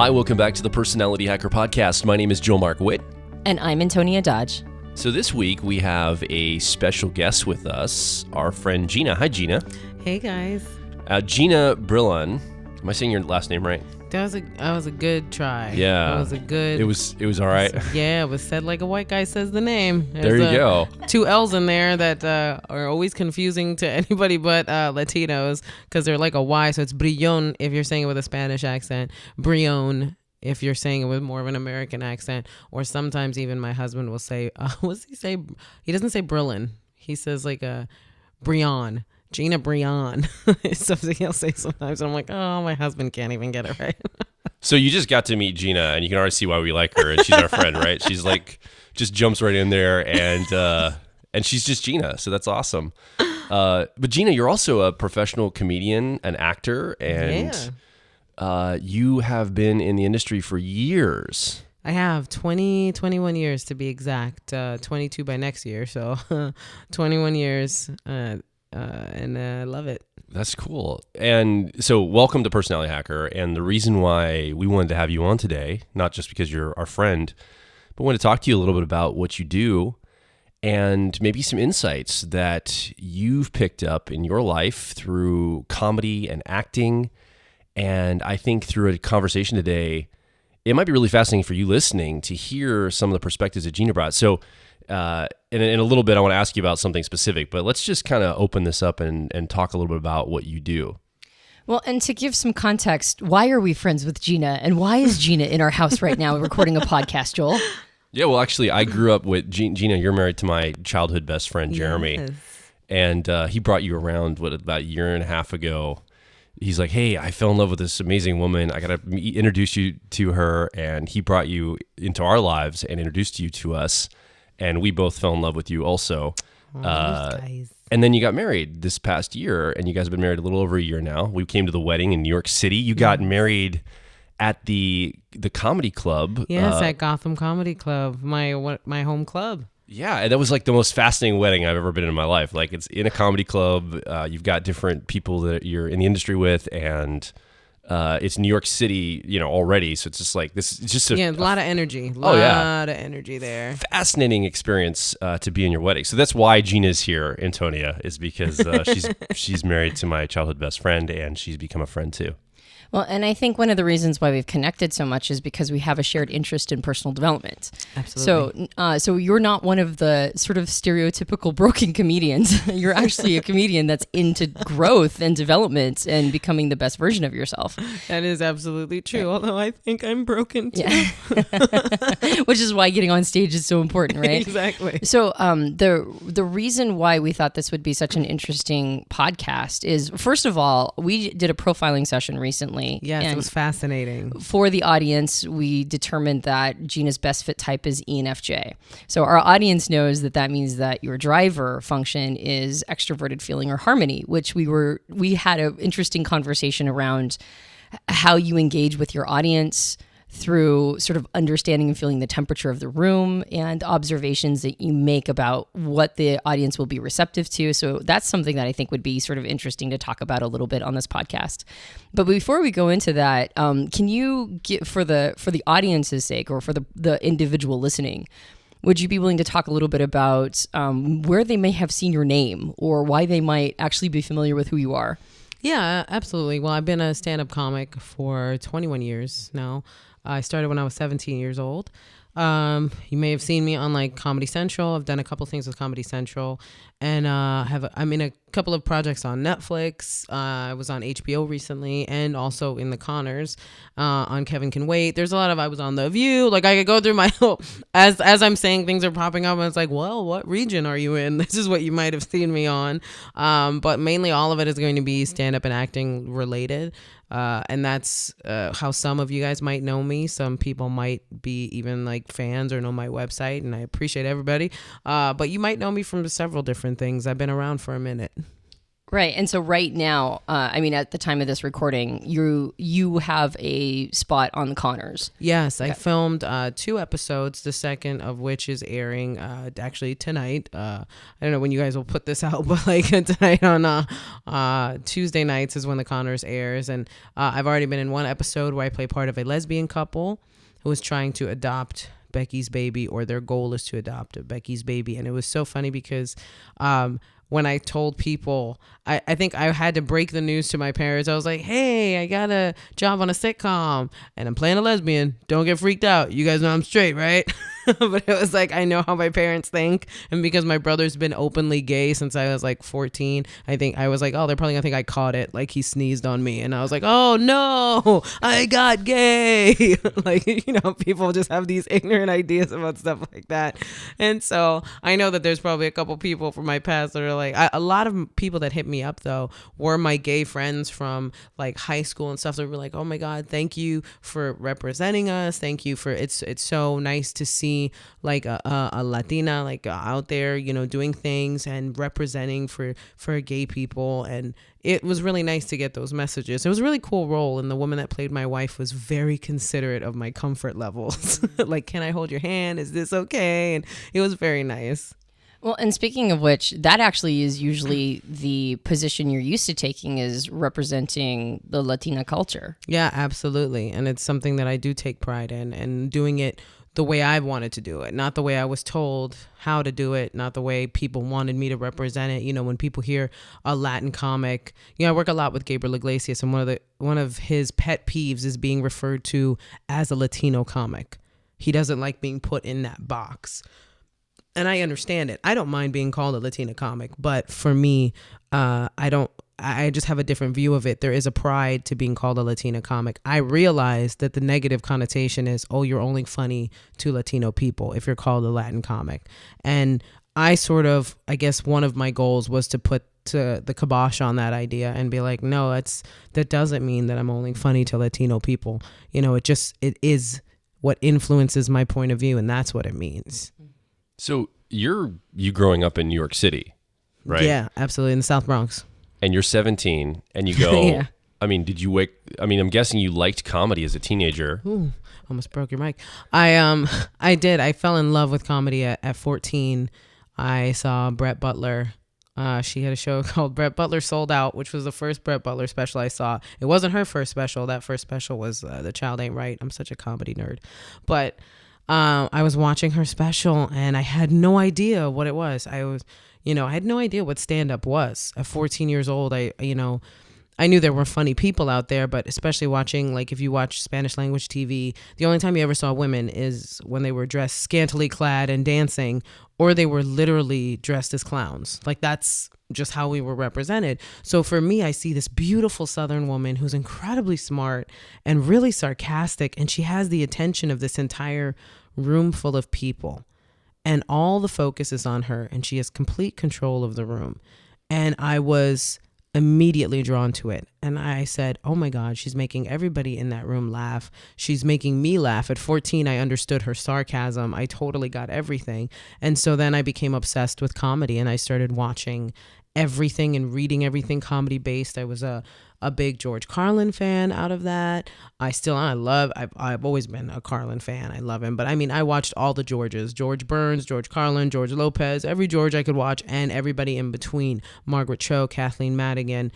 Hi, welcome back to the Personality Hacker Podcast. My name is Joe Mark Witt. And I'm Antonia Dodge. So this week we have a special guest with us, our friend Gina. Hi, Gina. Hey, guys. Gina Brillon. Am I saying your last name right? That was a good try. Yeah. It was a good... It was all right. Yeah, it was said like a white guy says the name. There you go. 2 L's in there that are always confusing to anybody but Latinos because they're like a Y. So it's Brillon if you're saying it with a Spanish accent. Brillon if you're saying it with more of an American accent. Or sometimes even my husband will say, what's he say? He doesn't say Brillon. He says like a Brillon. Gina Brillon is something he'll say sometimes. And I'm like, oh, my husband can't even get it right. So you just got to meet Gina, and you can already see why we like her. And she's our friend, right? She's like, just jumps right in there, and she's just Gina. So that's awesome. But Gina, you're also a professional comedian, an actor, and you have been in the industry for years. I have 21 years to be exact. 22 by next year. So 21 years. And I love it. That's cool. And so welcome to Personality Hacker. And the reason why we wanted to have you on today, not just because you're our friend, but want to talk to you a little bit about what you do and maybe some insights that you've picked up in your life through comedy and acting. And I think through a conversation today, it might be really fascinating for you listening to hear some of the perspectives that Gina brought. So in a little bit, I want to ask you about something specific, but let's just kind of open this up and talk a little bit about what you do. Well, and to give some context, why are we friends with Gina? And why is Gina in our house right now recording a podcast, Joel? Yeah, well, actually, I grew up with Gina. You're married to my childhood best friend, Jeremy. Yes. And he brought you around, about a year and a half ago. He's like, hey, I fell in love with this amazing woman. I got to introduce you to her. And he brought you into our lives and introduced you to us. And we both fell in love with you also. And then you got married this past year, and you guys have been married a little over a year now. We came to the wedding in New York City. You got married at the comedy club. Yes, at Gotham Comedy Club, my home club. Yeah, and that was like the most fascinating wedding I've ever been in my life. Like, it's in a comedy club. You've got different people that you're in the industry with, and it's New York City, already. So it's just like this. It's just a lot of energy. A lot of energy there. Fascinating experience to be in your wedding. So that's why Gina's here, Antonia, is because she's married to my childhood best friend, and she's become a friend too. Well, and I think one of the reasons why we've connected so much is because we have a shared interest in personal development. Absolutely. So you're not one of the sort of stereotypical broken comedians. You're actually a comedian that's into growth and development and becoming the best version of yourself. That is absolutely true, although I think I'm broken too. Yeah. Which is why getting on stage is so important, right? Exactly. So the reason why we thought this would be such an interesting podcast is, first of all, we did a profiling session recently. Yes, it was fascinating. For the audience, we determined that Gina's best fit type is ENFJ. So our audience knows that means that your driver function is extroverted feeling or harmony, which we had an interesting conversation around how you engage with your audience through sort of understanding and feeling the temperature of the room and observations that you make about what the audience will be receptive to. So that's something that I think would be sort of interesting to talk about a little bit on this podcast. But before we go into that, can you get, for the audience's sake or for the individual listening, would you be willing to talk a little bit about where they may have seen your name or why they might actually be familiar with who you are? Yeah, absolutely. Well, I've been a stand-up comic for 21 years now. I started when I was 17 years old. You may have seen me on like Comedy Central. I've done a couple things with Comedy Central, and I'm in a couple of projects on Netflix. I was on HBO recently, and also in The Conners on Kevin Can Wait. There's a lot of, I was on The View. Like, I could go through my whole, as I'm saying, things are popping up, and it's like, well, what region are you in? This is what you might have seen me on. But mainly all of it is going to be stand-up and acting related. And that's how some of you guys might know me. Some people might be even like fans or know my website, and I appreciate everybody. But you might know me from several different things. I've been around for a minute. Right. And so right now, I mean, at the time of this recording, you have a spot on the Connors. Yes, I filmed 2 episodes, the second of which is airing actually tonight. I don't know when you guys will put this out, but like tonight on Tuesday nights is when the Connors airs. And I've already been in one episode where I play part of a lesbian couple who is trying to adopt Becky's baby, or their goal is to adopt Becky's baby. And it was so funny because when I told people, I think I had to break the news to my parents. I was like, hey, I got a job on a sitcom and I'm playing a lesbian. Don't get freaked out. You guys know I'm straight, right? But it was like, I know how my parents think. And because my brother's been openly gay since I was like 14, I think I was like, oh, they're probably gonna think I caught it. Like he sneezed on me. And I was like, oh no, I got gay. Like, you know, people just have these ignorant ideas about stuff like that. And so I know that there's probably a couple people from my past that are like, a lot of people that hit me up though were my gay friends from like high school and stuff. So we were like, oh my God, thank you for representing us. Thank you for, it's so nice to see like a Latina like out there, you know, doing things and representing for gay people. And it was really nice to get those messages. It was a really cool role. And the woman that played my wife was very considerate of my comfort levels. Like, can I hold your hand? Is this okay? And it was very nice. Well, and speaking of which, that actually is usually the position you're used to taking, is representing the Latina culture. Yeah, absolutely. And it's something that I do take pride in, and doing it the way I wanted to do it, not the way I was told how to do it, not the way people wanted me to represent it. You know, when people hear a Latin comic, you know, I work a lot with Gabriel Iglesias, and one of his pet peeves is being referred to as a Latino comic. He doesn't like being put in that box. And I understand it. I don't mind being called a Latina comic, but for me, I just have a different view of it. There is a pride to being called a Latina comic. I realize that the negative connotation is, oh, you're only funny to Latino people if you're called a Latin comic. And I guess one of my goals was to put the kibosh on that idea and be like, no, that doesn't mean that I'm only funny to Latino people. You know, it is what influences my point of view, and that's what it means. So you growing up in New York City, right? Yeah, absolutely. In the South Bronx. And you're 17 and you go, Yeah. I mean, I'm guessing you liked comedy as a teenager. Ooh, almost broke your mic. I did. I fell in love with comedy at 14. I saw Brett Butler. She had a show called Brett Butler Sold Out, which was the first Brett Butler special I saw. It wasn't her first special. That first special was The Child Ain't Right. I'm such a comedy nerd. But I was watching her special and I had no idea what it was. I had no idea what stand-up was. At 14 years old, I knew there were funny people out there, but especially watching, like if you watch Spanish language TV, the only time you ever saw women is when they were dressed scantily clad and dancing, or they were literally dressed as clowns. Like that's just how we were represented. So for me, I see this beautiful Southern woman who's incredibly smart and really sarcastic, and she has the attention of this entire room full of people. And all the focus is on her, and she has complete control of the room. And I was immediately drawn to it. And I said, oh my God, she's making everybody in that room laugh. She's making me laugh. At 14, I understood her sarcasm. I totally got everything. And so then I became obsessed with comedy, and I started watching everything and reading everything comedy based. I was a big George Carlin fan out of that. I've always been a Carlin fan. I love him. But I mean, I watched all the Georges: George Burns, George Carlin, George Lopez, every George I could watch, and everybody in between. Margaret Cho, Kathleen Madigan,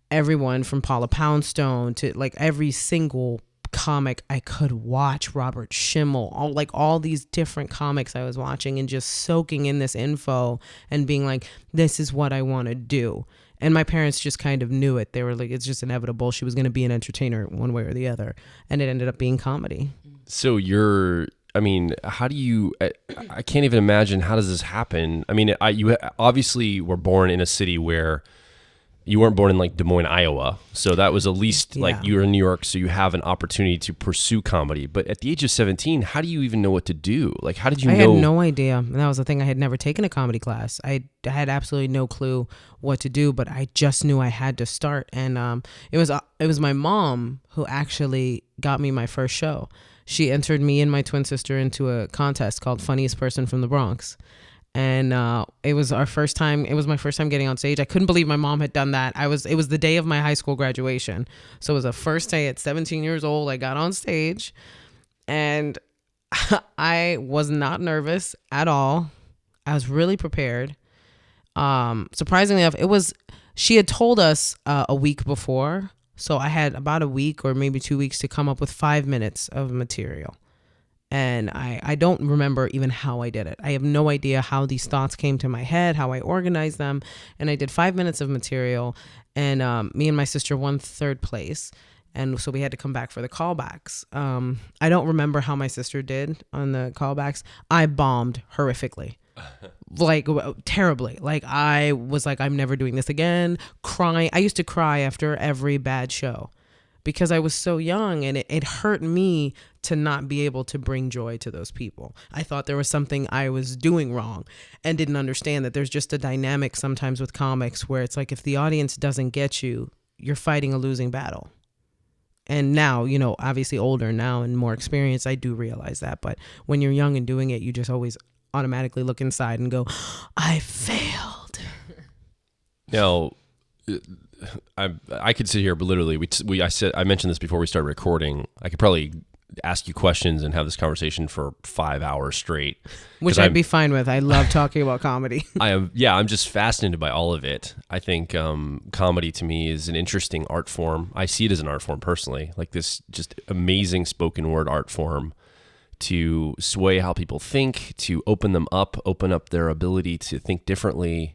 everyone from Paula Poundstone to like every single comic I could watch. Robert Schimmel, all these different comics I was watching and just soaking in this info and being like, this is what I want to do. And my parents just kind of knew it. They were like, it's just inevitable. She was going to be an entertainer one way or the other. And it ended up being comedy. So how do you, I can't even imagine, how does this happen? I mean, you obviously were born in a city where you weren't born in like Des Moines, Iowa. So that was at least like you were in New York. So you have an opportunity to pursue comedy. But at the age of 17, how do you even know what to do? Like, how did you know? I had no idea. And that was the thing. I had never taken a comedy class. I had absolutely no clue what to do, but I just knew I had to start. And it was my mom who actually got me my first show. She entered me and my twin sister into a contest called Funniest Person from the Bronx. And it was our first time. It was my first time getting on stage. I couldn't believe my mom had done that. It was the day of my high school graduation. So it was the first day at 17 years old. I got on stage, and I was not nervous at all. I was really prepared. Surprisingly enough, she had told us a week before. So I had about a week or maybe 2 weeks to come up with 5 minutes of material. And I don't remember even how I did it. I have no idea how these thoughts came to my head, how I organized them. And I did 5 minutes of material, and me and my sister won third place. And so we had to come back for the callbacks. I don't remember how my sister did on the callbacks. I bombed horrifically. Like terribly. Like I was like, I'm never doing this again. Crying. I used to cry after every bad show because I was so young, and it hurt me to not be able to bring joy to those people. I thought there was something I was doing wrong and didn't understand that there's just a dynamic sometimes with comics where it's like if the audience doesn't get you, you're fighting a losing battle. And now, obviously older now and more experienced, I do realize that. But when you're young and doing it, you just always automatically look inside and go, I failed. Now, I could sit here, but literally, I mentioned this before we started recording. I could probably ask you questions and have this conversation for 5 hours straight, which I'd be fine with. I love talking about comedy. I'm just fascinated by all of it. I think comedy to me is an interesting art form. I see it as an art form personally, like this just amazing spoken word art form to sway how people think, to open up their ability to think differently,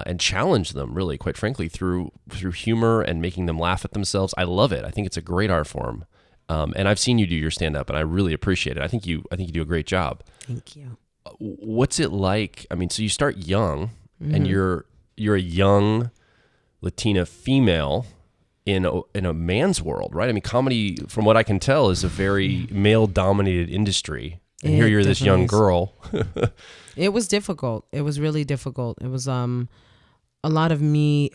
and challenge them, really, quite frankly, through humor and making them laugh at themselves. I love it. I think it's a great art form. And I've seen you do your stand-up, and I really appreciate it. I think you do a great job. Thank you. What's it like? I mean, so you start young, and you're a young Latina female in a man's world, right? I mean, comedy, from what I can tell, is a very male-dominated industry. And here you're this young girl. It was difficult. It was really difficult. It was a lot of me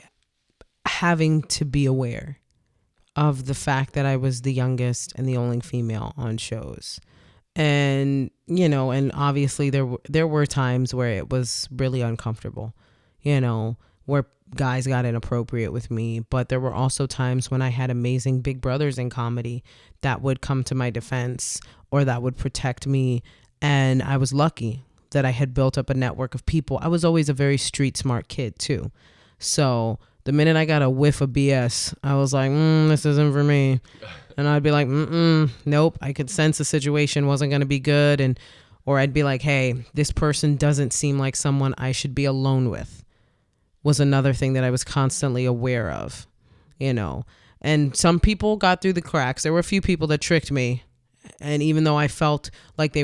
having to be aware of the fact that I was the youngest and the only female on shows. And, and obviously there were times where it was really uncomfortable, where guys got inappropriate with me. But there were also times when I had amazing big brothers in comedy that would come to my defense or that would protect me. And I was lucky that I had built up a network of people. I was always a very street smart kid too. So the minute I got a whiff of BS, I was like, this isn't for me. And I'd be like, nope. I could sense the situation wasn't going to be good. Or I'd be like, hey, this person doesn't seem like someone I should be alone with, was another thing that I was constantly aware of, And some people got through the cracks. There were a few people that tricked me. And even though I felt like they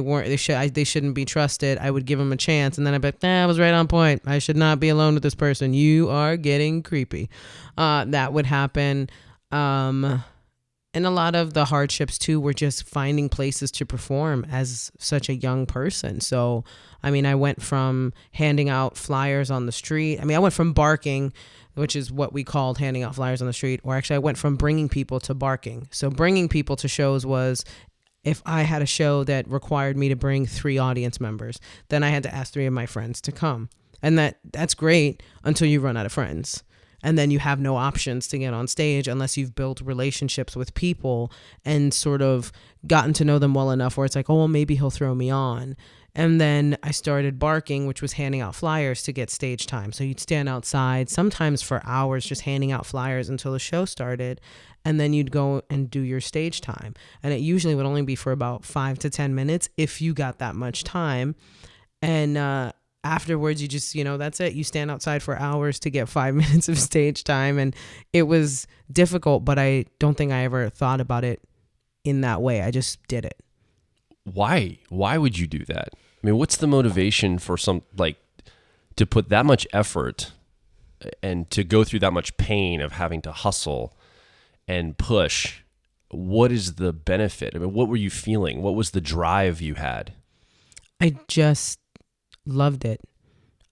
shouldn't be trusted, I would give them a chance. And then I'd be like, I was right on point. I should not be alone with this person. You are getting creepy. That would happen. And a lot of the hardships too were just finding places to perform as such a young person. So, I mean, I went from handing out flyers on the street. I went from barking, which is what we called handing out flyers on the street, or actually I went from bringing people to barking. So bringing people to shows was, if I had a show that required me to bring 3 audience members, then I had to ask 3 of my friends to come. And that's great until you run out of friends. And then you have no options to get on stage unless you've built relationships with people and sort of gotten to know them well enough where it's like, oh, well, maybe he'll throw me on. And then I started barking, which was handing out flyers to get stage time. So you'd stand outside, sometimes for hours, just handing out flyers until the show started. And then you'd go and do your stage time. And it usually would only be for about 5 to 10 minutes if you got that much time. And afterwards, you just, that's it. You stand outside for hours to get 5 minutes of stage time. And it was difficult, but I don't think I ever thought about it in that way. I just did it. Why? Why would you do that? I mean, what's the motivation for to put that much effort and to go through that much pain of having to hustle and push? What is the benefit? I mean, what were you feeling? What was the drive you had? I just loved it.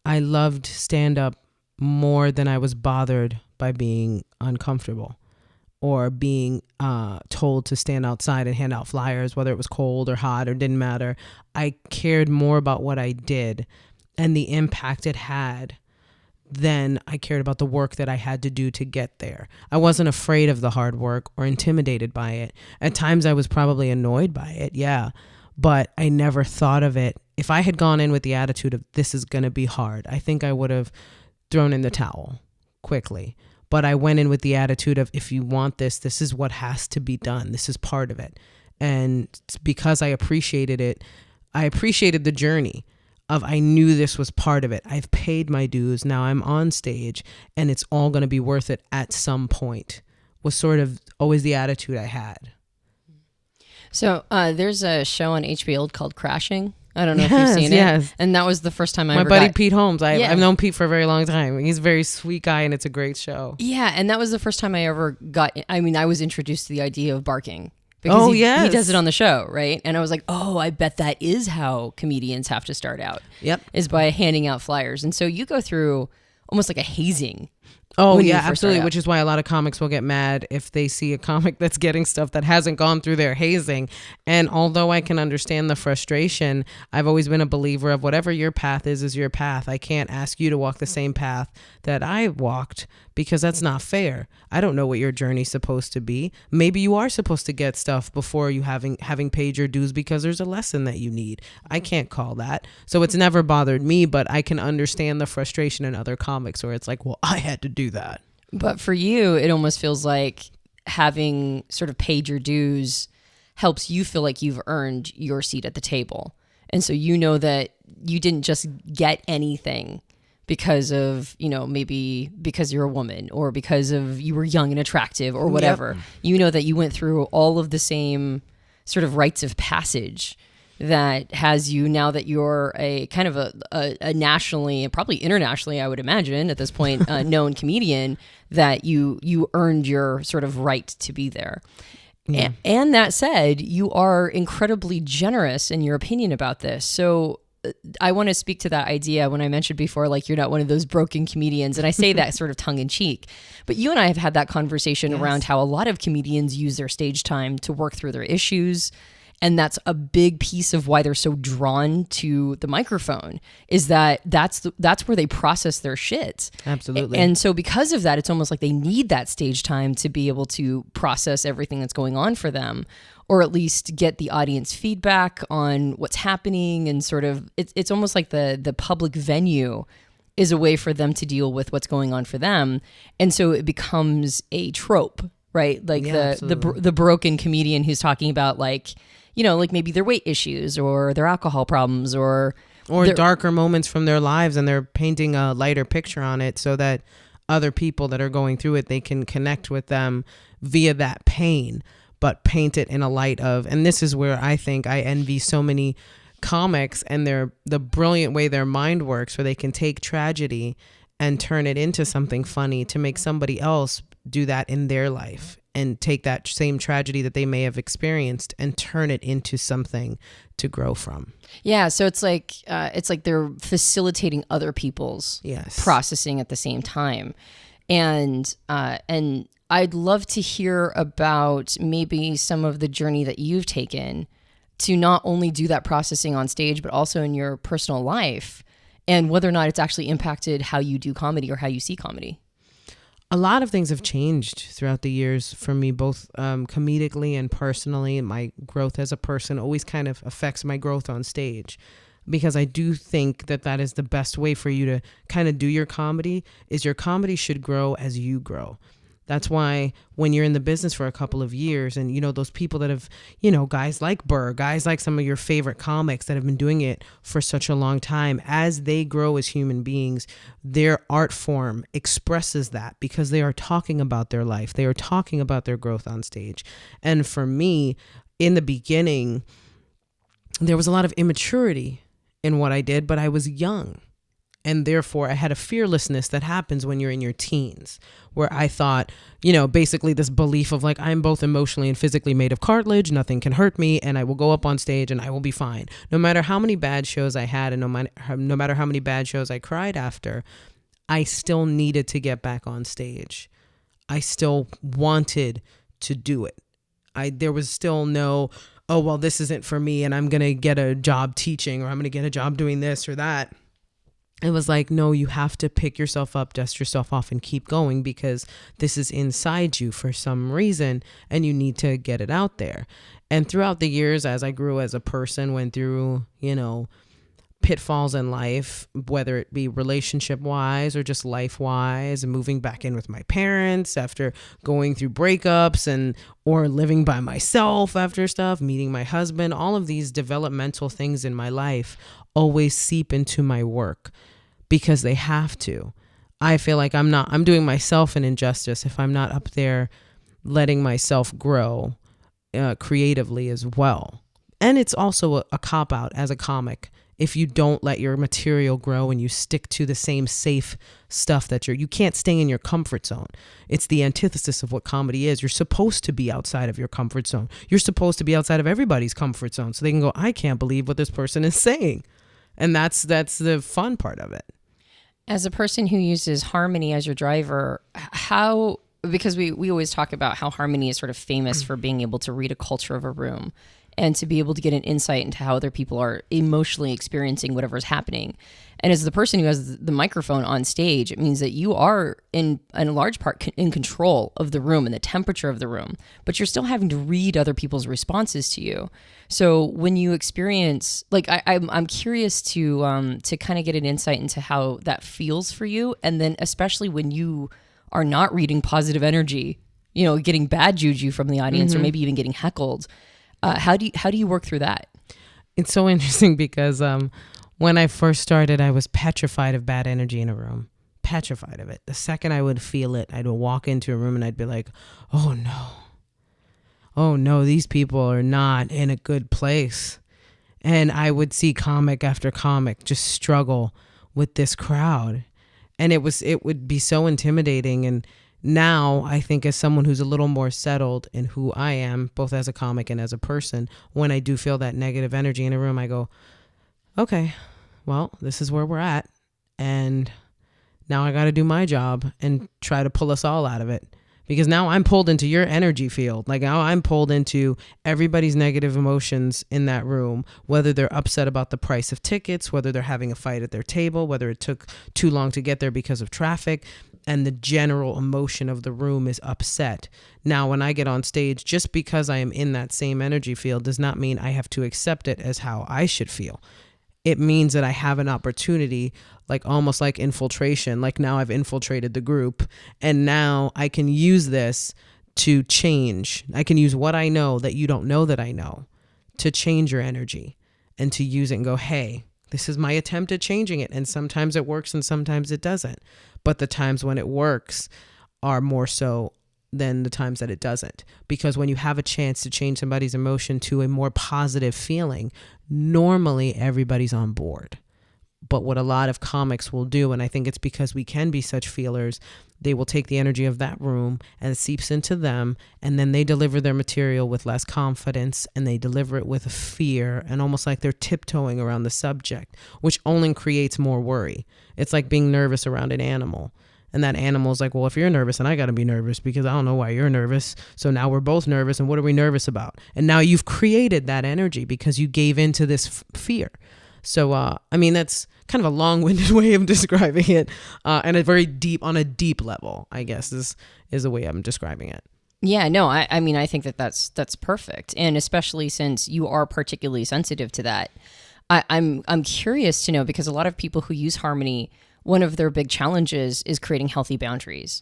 I loved stand-up more than I was bothered by being uncomfortable or being told to stand outside and hand out flyers, whether it was cold or hot or didn't matter. I cared more about what I did. and the impact it had than I cared about the work that I had to do to get there. I wasn't afraid of the hard work or intimidated by it. At times I was probably annoyed by it, yeah, but I never thought of it. If I had gone in with the attitude of this is going to be hard, I think I would have thrown in the towel quickly. But I went in with the attitude of if you want this, this is what has to be done. This is part of it. And because I appreciated it, I appreciated the journey of I knew this was part of it. I've paid my dues. Now I'm on stage and it's all going to be worth it at some point, was sort of always the attitude I had. So there's a show on HBO called Crashing. I don't know if you've seen it. Yes. And that was the first time My buddy Pete Holmes. I've known Pete for a very long time. He's a very sweet guy and it's a great show. Yeah. And that was the first time I ever I was introduced to the idea of barking. Because he does it on the show, right? And I was like, oh, I bet that is how comedians have to start out. Yep. Is by handing out flyers. And so you go through almost like a hazing. Oh, yeah, absolutely. Which is why a lot of comics will get mad if they see a comic that's getting stuff that hasn't gone through their hazing. And although I can understand the frustration, I've always been a believer of whatever your path is your path. I can't ask you to walk the same path that I walked because that's not fair. I don't know what your journey's supposed to be. Maybe you are supposed to get stuff before you having paid your dues because there's a lesson that you need. I can't call that. So it's never bothered me, but I can understand the frustration in other comics where it's like, well, I had to do that. But for you, it almost feels like having sort of paid your dues helps you feel like you've earned your seat at the table. And so you know that you didn't just get anything because of, maybe because you're a woman or because of you were young and attractive or whatever. Yep. You know that you went through all of the same sort of rites of passage that has you, now that you're a kind of a nationally and probably internationally, I would imagine at this point, known comedian, that you earned your sort of right to be there. Yeah. And that said, you are incredibly generous in your opinion about this. So I want to speak to that idea when I mentioned before, like you're not one of those broken comedians. And I say that sort of tongue in cheek. But you and I have had that conversation around how a lot of comedians use their stage time to work through their issues. And that's a big piece of why they're so drawn to the microphone, is that's where they process their shit. Absolutely. And so because of that, it's almost like they need that stage time to be able to process everything that's going on for them, or at least get the audience feedback on what's happening. And sort of, it's almost like the public venue is a way for them to deal with what's going on for them. And so it becomes a trope, right? Like the broken comedian who's talking about like maybe their weight issues or their alcohol problems or darker moments from their lives, and they're painting a lighter picture on it so that other people that are going through it, they can connect with them via that pain, but paint it in a light of, and this is where I think I envy so many comics and the brilliant way their mind works, where they can take tragedy and turn it into something funny to make somebody else do that in their life, and take that same tragedy that they may have experienced and turn it into something to grow from. Yeah, so it's like they're facilitating other people's processing at the same time. And I'd love to hear about maybe some of the journey that you've taken to not only do that processing on stage, but also in your personal life, and whether or not it's actually impacted how you do comedy or how you see comedy. A lot of things have changed throughout the years for me, both comedically and personally. My growth as a person always kind of affects my growth on stage, because I do think that is the best way for you to kind of do your comedy, is your comedy should grow as you grow. That's why when you're in the business for a couple of years, and those people that have, guys like Burr, guys like some of your favorite comics that have been doing it for such a long time, as they grow as human beings, their art form expresses that, because they are talking about their life. They are talking about their growth on stage. And for me, in the beginning, there was a lot of immaturity in what I did, but I was young. And therefore, I had a fearlessness that happens when you're in your teens, where I thought, basically this belief of like, I'm both emotionally and physically made of cartilage, nothing can hurt me, and I will go up on stage and I will be fine. No matter how many bad shows I had, and no matter how many bad shows I cried after, I still needed to get back on stage. I still wanted to do it. There was still no, this isn't for me and I'm going to get a job teaching, or I'm going to get a job doing this or that. it was like, no, you have to pick yourself up, dust yourself off, and keep going, because this is inside you for some reason and you need to get it out there. And throughout the years, as I grew as a person, went through, pitfalls in life, whether it be relationship wise or just life wise, and moving back in with my parents after going through breakups, or living by myself after stuff, meeting my husband, all of these developmental things in my life always seep into my work, because they have to. I feel like I'm doing myself an injustice if I'm not up there letting myself grow creatively as well. And it's also a cop-out as a comic if you don't let your material grow and you stick to the same safe stuff that you can't stay in your comfort zone. It's the antithesis of what comedy is. You're supposed to be outside of your comfort zone. You're supposed to be outside of everybody's comfort zone, so they can go, I can't believe what this person is saying. And that's the fun part of it. As a person who uses harmony as your driver, because we always talk about how harmony is sort of famous for being able to read a culture of a room and to be able to get an insight into how other people are emotionally experiencing whatever's happening. And as the person who has the microphone on stage, it means that you are in large part in control of the room and the temperature of the room, but you're still having to read other people's responses to you. So when you experience, like, I'm curious to kind of get an insight into how that feels for you. And then especially when you are not reading positive energy, getting bad juju from the audience, or maybe even getting heckled. How do you work through that? It's so interesting because when I first started, I was petrified of bad energy in a room. Petrified of it. The second I would feel it, I'd walk into a room and I'd be like, oh no, these people are not in a good place. And I would see comic after comic just struggle with this crowd. And it would be so intimidating. And now I think, as someone who's a little more settled in who I am, both as a comic and as a person, when I do feel that negative energy in a room, I go, okay, well, this is where we're at. And now I got to do my job and try to pull us all out of it. Because now I'm pulled into your energy field. Like, now I'm pulled into everybody's negative emotions in that room, whether they're upset about the price of tickets, whether they're having a fight at their table, whether it took too long to get there because of traffic, and the general emotion of the room is upset. Now, when I get on stage, just because I am in that same energy field does not mean I have to accept it as how I should feel. It means that I have an opportunity, like almost like infiltration. Like, now I've infiltrated the group, and now I can use this to change. I can use what I know that you don't know that I know to change your energy, and to use it and go, hey, this is my attempt at changing it. And sometimes it works and sometimes it doesn't. But the times when it works are more so than the times that it doesn't. Because when you have a chance to change somebody's emotion to a more positive feeling, normally everybody's on board. But what a lot of comics will do, and I think it's because we can be such feelers, they will take the energy of that room and it seeps into them, and then they deliver their material with less confidence, and they deliver it with fear, and almost like they're tiptoeing around the subject, which only creates more worry. It's like being nervous around an animal. And that animal's like, well, if you're nervous, then I got to be nervous because I don't know why you're nervous. So now we're both nervous, and what are we nervous about? And now you've created that energy because you gave into this fear. So, I mean, that's kind of a long-winded way of describing it, and on a deep level, I guess, is the way I'm describing it. Yeah, no, I mean, I think that's perfect. And especially since you are particularly sensitive to that, I'm curious to know, because a lot of people who use harmony, one of their big challenges is creating healthy boundaries.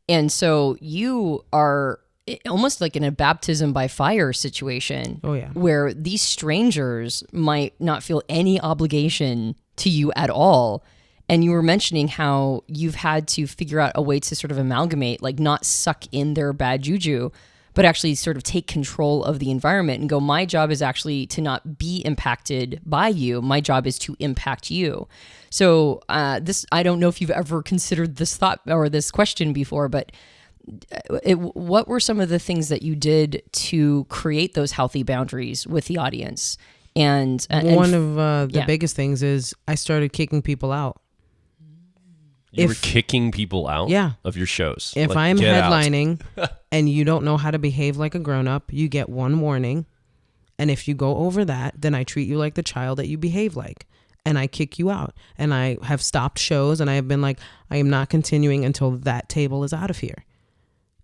And so you are almost like in a baptism by fire situation. Oh, yeah. Where these strangers might not feel any obligation to you at all. And you were mentioning how you've had to figure out a way to sort of amalgamate, like not suck in their bad juju, but actually sort of take control of the environment and go, my job is actually to not be impacted by you. My job is to impact you. So I don't know if you've ever considered this thought or this question before, but what were some of the things that you did to create those healthy boundaries with the audience? And one of the biggest things is I started kicking people out. You were kicking people out of your shows. If I'm headlining and you don't know how to behave like a grown-up, you get one warning. And if you go over that, then I treat you like the child that you behave like. and I kick you out. And I have stopped shows and I have been like, I am not continuing until that table is out of here.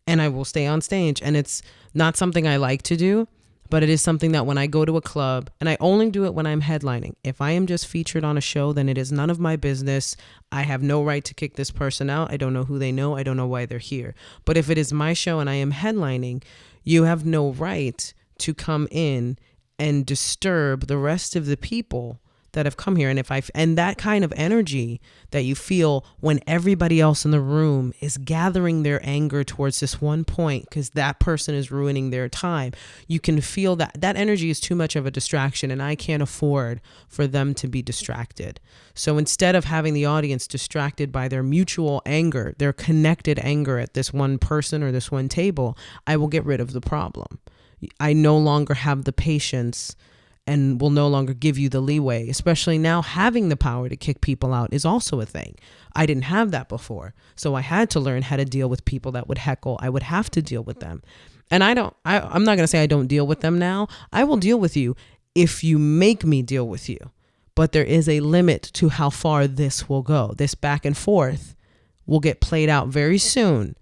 And I will stay on stage. And it's not something I like to do, but it is something that when I go to a club, and I only do it when I'm headlining. If I am just featured on a show, then it is none of my business. I have no right to kick this person out. I don't know who they know. I don't know why they're here. But if it is my show and I am headlining, you have no right to come in and disturb the rest of the people that have come here. And that kind of energy that you feel when everybody else in the room is gathering their anger towards this one point because that person is ruining their time, you can feel that energy is too much of a distraction, and I can't afford for them to be distracted. So instead of having the audience distracted by their mutual anger, their connected anger at this one person or this one table, I will get rid of the problem. I no longer have the patience and will no longer give you the leeway, especially now having the power to kick people out is also a thing. I didn't have that before. So I had to learn how to deal with people that would heckle. I would have to deal with them. And I'm not going to say I don't deal with them now. I will deal with you if you make me deal with you. But there is a limit to how far this will go. This back and forth will get played out very soon.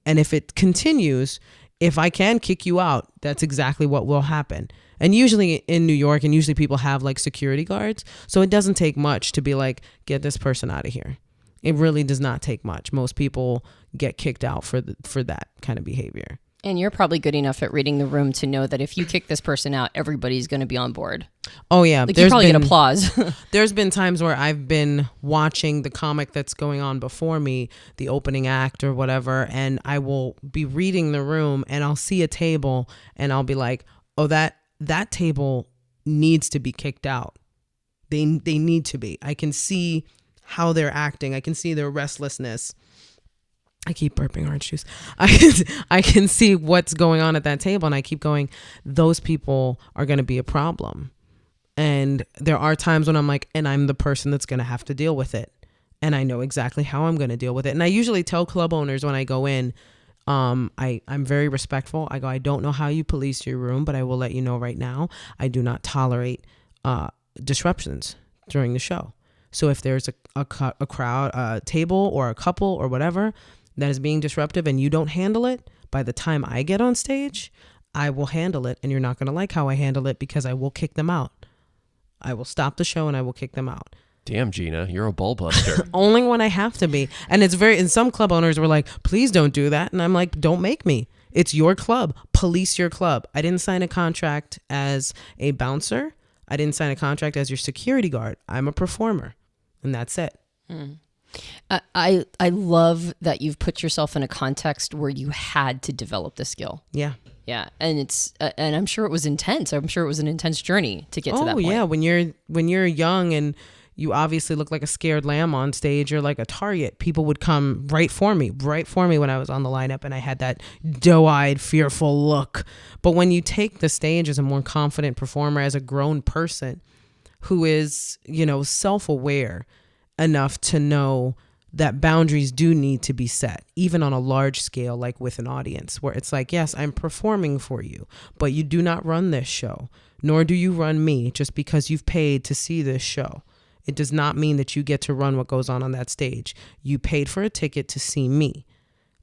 And if it continues, if I can kick you out, that's exactly what will happen. And usually in New York, and usually people have like security guards. So it doesn't take much to be like, get this person out of here. It really does not take much. Most people get kicked out for that kind of behavior. And you're probably good enough at reading the room to know that if you kick this person out, everybody's going to be on board. Oh, yeah. Like, you probably get applause. There's been times where I've been watching the comic that's going on before me, the opening act or whatever, and I will be reading the room and I'll see a table and I'll be like, oh, that table needs to be kicked out. They need to be. I can see how they're acting. I can see their restlessness. I keep burping orange juice. I can see what's going on at that table, and I keep going, those people are going to be a problem. And there are times when I'm like, and I'm the person that's going to have to deal with it. And I know exactly how I'm going to deal with it. And I usually tell club owners when I go in, I'm very respectful. I go, I don't know how you police your room, but I will let you know right now, I do not tolerate disruptions during the show. So if there's a crowd, a table or a couple or whatever that is being disruptive and you don't handle it, by the time I get on stage, I will handle it, and you're not going to like how I handle it because I will kick them out. I will stop the show and I will kick them out. Damn, Gina, you're a ball buster. Only when I have to be. And some club owners were like, please don't do that. And I'm like, don't make me. It's your club. Police your club. I didn't sign a contract as a bouncer. I didn't sign a contract as your security guard. I'm a performer, and that's it. I love that you've put yourself in a context where you had to develop the skill. Yeah. Yeah. And and I'm sure it was intense. I'm sure it was an intense journey to get to that point. Oh yeah. When you're young and you obviously look like a scared lamb on stage or like a target, people would come right for me when I was on the lineup, and I had that doe-eyed, fearful look. But when you take the stage as a more confident performer, as a grown person who is, self-aware enough to know that boundaries do need to be set, even on a large scale, like with an audience, where it's like, yes, I'm performing for you, but you do not run this show, nor do you run me just because you've paid to see this show. It does not mean that you get to run what goes on that stage. You paid for a ticket to see me,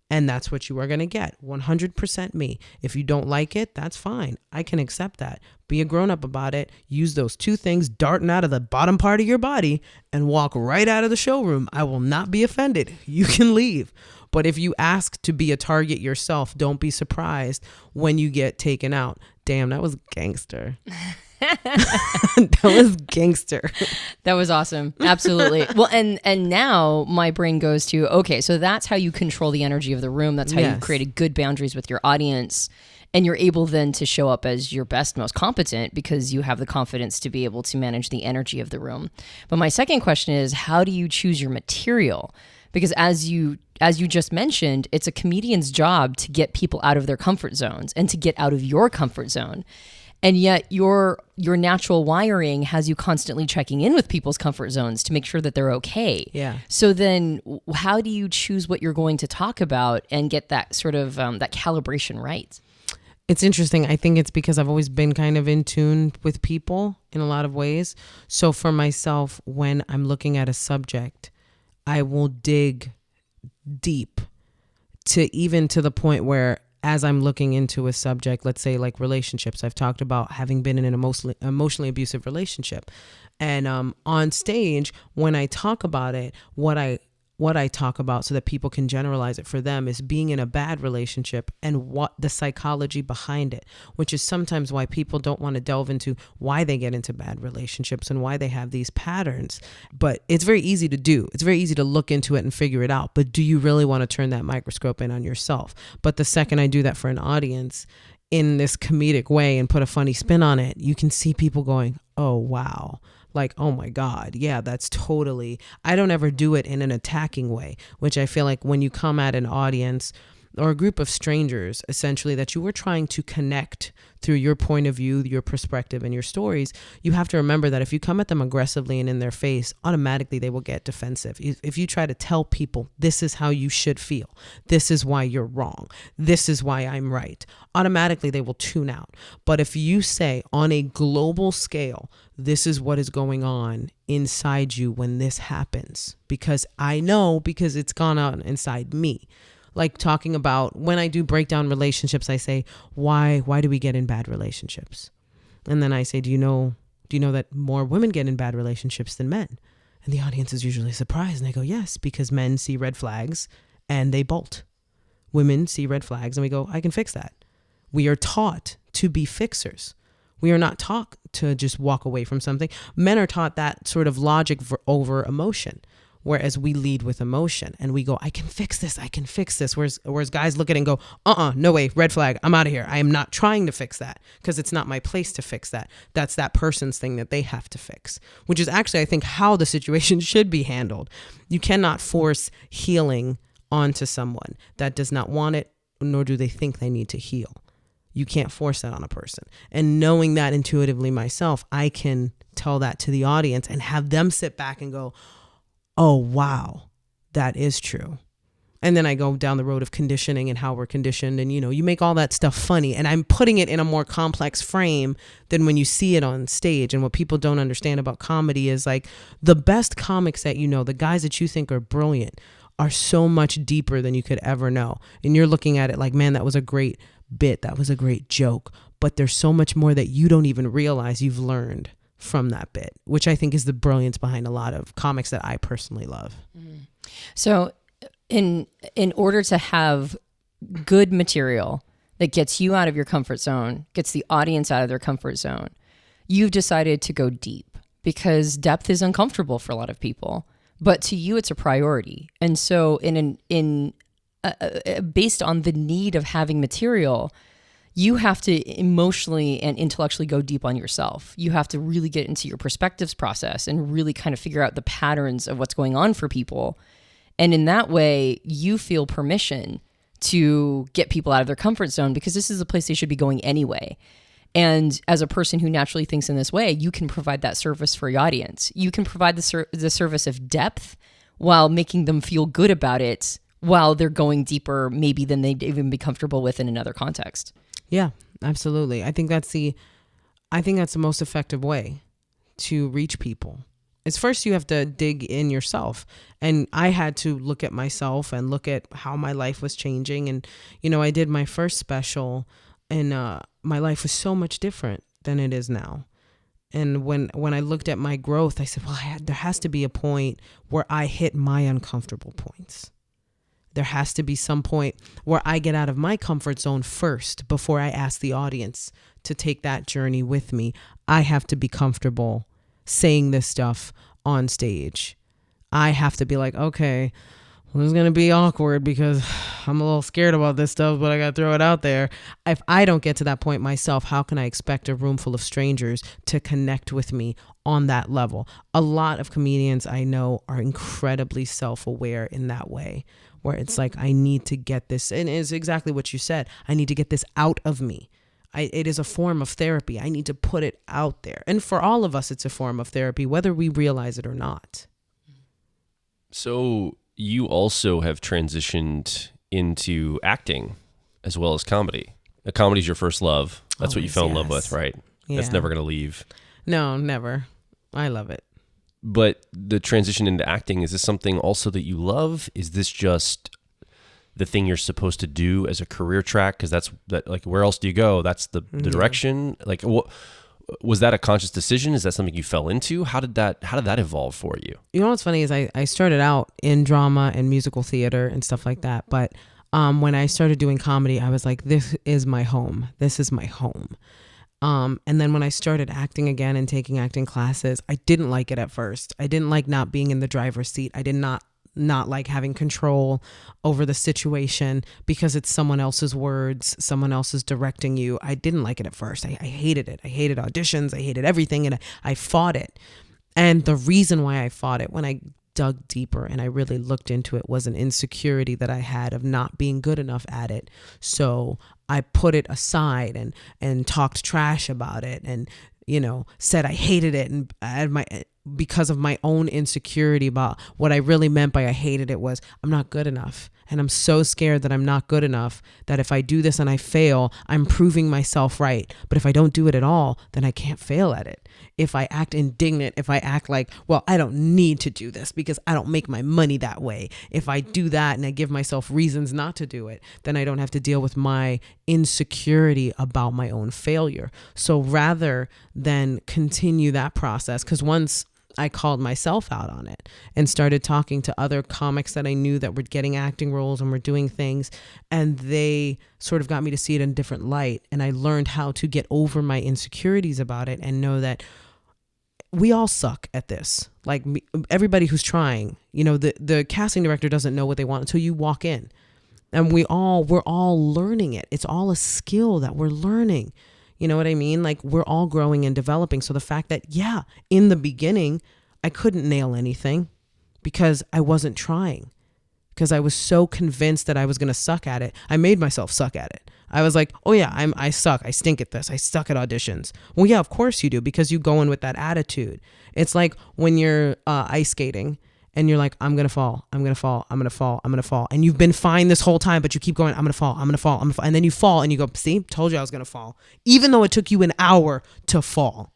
and that's what you are going to get. 100% me. If you don't like it, that's fine. I can accept that. Be a grown-up about it. Use those two things darting out of the bottom part of your body and walk right out of the showroom. I will not be offended. You can leave. But if you ask to be a target yourself, don't be surprised when you get taken out. Damn, that was gangster. That was gangster. That was awesome. Absolutely. Well, and now my brain goes to, okay, so that's how you control the energy of the room. That's how you created good boundaries with your audience. And you're able then to show up as your best, most competent because you have the confidence to be able to manage the energy of the room. But my second question is, how do you choose your material? Because as you just mentioned, it's a comedian's job to get people out of their comfort zones and to get out of your comfort zone. And yet your natural wiring has you constantly checking in with people's comfort zones to make sure that they're okay. Yeah. So then how do you choose what you're going to talk about and get that sort of that calibration right? It's interesting. I think it's because I've always been kind of in tune with people in a lot of ways. So for myself, when I'm looking at a subject, I will dig deep to the point where as I'm looking into a subject, let's say like relationships, I've talked about having been in an emotionally abusive relationship. And on stage, when I talk about it, what I talk about so that people can generalize it for them is being in a bad relationship and what the psychology behind it, which is sometimes why people don't want to delve into why they get into bad relationships and why they have these patterns. But it's very easy to do. It's very easy to look into it and figure it out. But do you really want to turn that microscope in on yourself? But the second I do that for an audience in this comedic way and put a funny spin on it, you can see people going, oh, wow. Like, oh my God, yeah, that's totally, I don't ever do it in an attacking way, which I feel like when you come at an audience or a group of strangers, essentially, that you were trying to connect through your point of view, your perspective, and your stories, you have to remember that if you come at them aggressively and in their face, automatically they will get defensive. If you try to tell people, this is how you should feel, this is why you're wrong, this is why I'm right, automatically they will tune out. But if you say on a global scale, this is what is going on inside you when this happens, because I know, because it's gone on inside me. Like talking about when I do break down relationships, I say, why do we get in bad relationships? And then I say, do you know that more women get in bad relationships than men? And the audience is usually surprised. And they go, yes, because men see red flags and they bolt. Women see red flags and we go, I can fix that. We are taught to be fixers. We are not taught to just walk away from something. Men are taught that sort of logic over emotion. Whereas we lead with emotion and we go, I can fix this. I can fix this. Whereas guys look at it and go, no way, red flag. I'm out of here. I am not trying to fix that because it's not my place to fix that. That's that person's thing that they have to fix, which is actually, I think, how the situation should be handled. You cannot force healing onto someone that does not want it, nor do they think they need to heal. You can't force that on a person. And knowing that intuitively myself, I can tell that to the audience and have them sit back and go, oh, wow, that is true. And then I go down the road of conditioning and how we're conditioned. And, you make all that stuff funny. And I'm putting it in a more complex frame than when you see it on stage. And what people don't understand about comedy is like the best comics that the guys that you think are brilliant are so much deeper than you could ever know. And you're looking at it like, man, that was a great bit. That was a great joke. But there's so much more that you don't even realize you've learned from that bit, which I think is the brilliance behind a lot of comics that I personally love. Mm-hmm. So in order to have good material that gets you out of your comfort zone, gets the audience out of their comfort zone, you've decided to go deep because depth is uncomfortable for a lot of people, but to you it's a priority. And so based on the need of having material, you have to emotionally and intellectually go deep on yourself. You have to really get into your perspectives process and really kind of figure out the patterns of what's going on for people. And in that way, you feel permission to get people out of their comfort zone because this is a place they should be going anyway. And as a person who naturally thinks in this way, you can provide that service for your audience. You can provide the service of depth while making them feel good about it while they're going deeper maybe than they'd even be comfortable with in another context. Yeah, absolutely. I think that's the most effective way to reach people. Is first you have to dig in yourself. And I had to look at myself and look at how my life was changing. And, I did my first special and my life was so much different than it is now. And when I looked at my growth, I said, well, there has to be a point where I hit my uncomfortable points. There has to be some point where I get out of my comfort zone first before I ask the audience to take that journey with me. I have to be comfortable saying this stuff on stage. I have to be like, okay, well, it's going to be awkward because I'm a little scared about this stuff, but I got to throw it out there. If I don't get to that point myself, how can I expect a room full of strangers to connect with me on that level? A lot of comedians I know are incredibly self-aware in that way, where it's like, I need to get this, and it's exactly what you said. I need to get this out of me. It is a form of therapy. I need to put it out there. And for all of us, it's a form of therapy, whether we realize it or not. So you also have transitioned into acting as well as comedy. A comedy's your first love. That's what you Always, fell in love yes. with, right? That's Yeah. never going to leave. No, never. I love it. But the transition into acting, is this something also that you love? Is this just the thing you're supposed to do as a career track? Because that's that. Like, where else do you go? That's the direction. Like, what was that a conscious decision? Is that something you fell into? How did that evolve for you? You know what's funny is I started out in drama and musical theater and stuff like that. But when I started doing comedy, I was like, this is my home. This is my home. And then when I started acting again and taking acting classes, I didn't like it at first. I didn't like not being in the driver's seat. I did not like having control over the situation because it's someone else's words, someone else is directing you. I didn't like it at first. I hated it. I hated auditions. I hated everything. And I fought it. And the reason why I fought it, when I dug deeper and I really looked into it, was an insecurity that I had of not being good enough at it. So I put it aside and talked trash about it and, said I hated it, and I had because of my own insecurity about what I really meant by I hated it was I'm not good enough. And I'm so scared that I'm not good enough that if I do this and I fail, I'm proving myself right. But if I don't do it at all, then I can't fail at it. If I act indignant, if I act like, well, I don't need to do this because I don't make my money that way. If I do that and I give myself reasons not to do it, then I don't have to deal with my insecurity about my own failure. So rather than continue that process, because once I called myself out on it and started talking to other comics that I knew that were getting acting roles and were doing things, and they sort of got me to see it in a different light. And I learned how to get over my insecurities about it and know that we all suck at this. Like everybody who's trying, the casting director doesn't know what they want until you walk in. And we're all learning it. It's all a skill that we're learning. You know what I mean? Like we're all growing and developing. So the fact that, in the beginning, I couldn't nail anything because I wasn't trying, because I was so convinced that I was going to suck at it. I made myself suck at it. I was like, oh yeah, I suck. I stink at this. I suck at auditions. Well, yeah, of course you do, because you go in with that attitude. It's like when you're ice skating and you're like, I'm going to fall. I'm going to fall. I'm going to fall. I'm going to fall. And you've been fine this whole time, but you keep going, I'm going to fall. I'm going to fall. I'm going to fall. And then you fall and you go, see, told you I was going to fall. Even though it took you an hour to fall,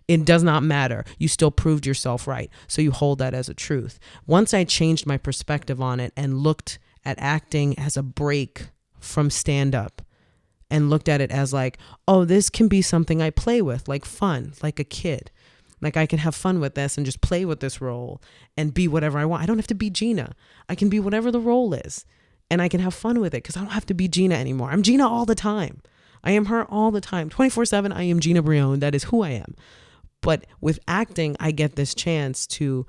it does not matter. You still proved yourself right. So you hold that as a truth. Once I changed my perspective on it and looked at acting as a break from stand-up and looked at it as like, oh, this can be something I play with, like fun, like a kid. Like I can have fun with this and just play with this role and be whatever I want. I don't have to be Gina. I can be whatever the role is, and I can have fun with it because I don't have to be Gina anymore. I'm Gina all the time. I am her all the time. 24/7, I am Gina Brillon. That is who I am. But with acting, I get this chance to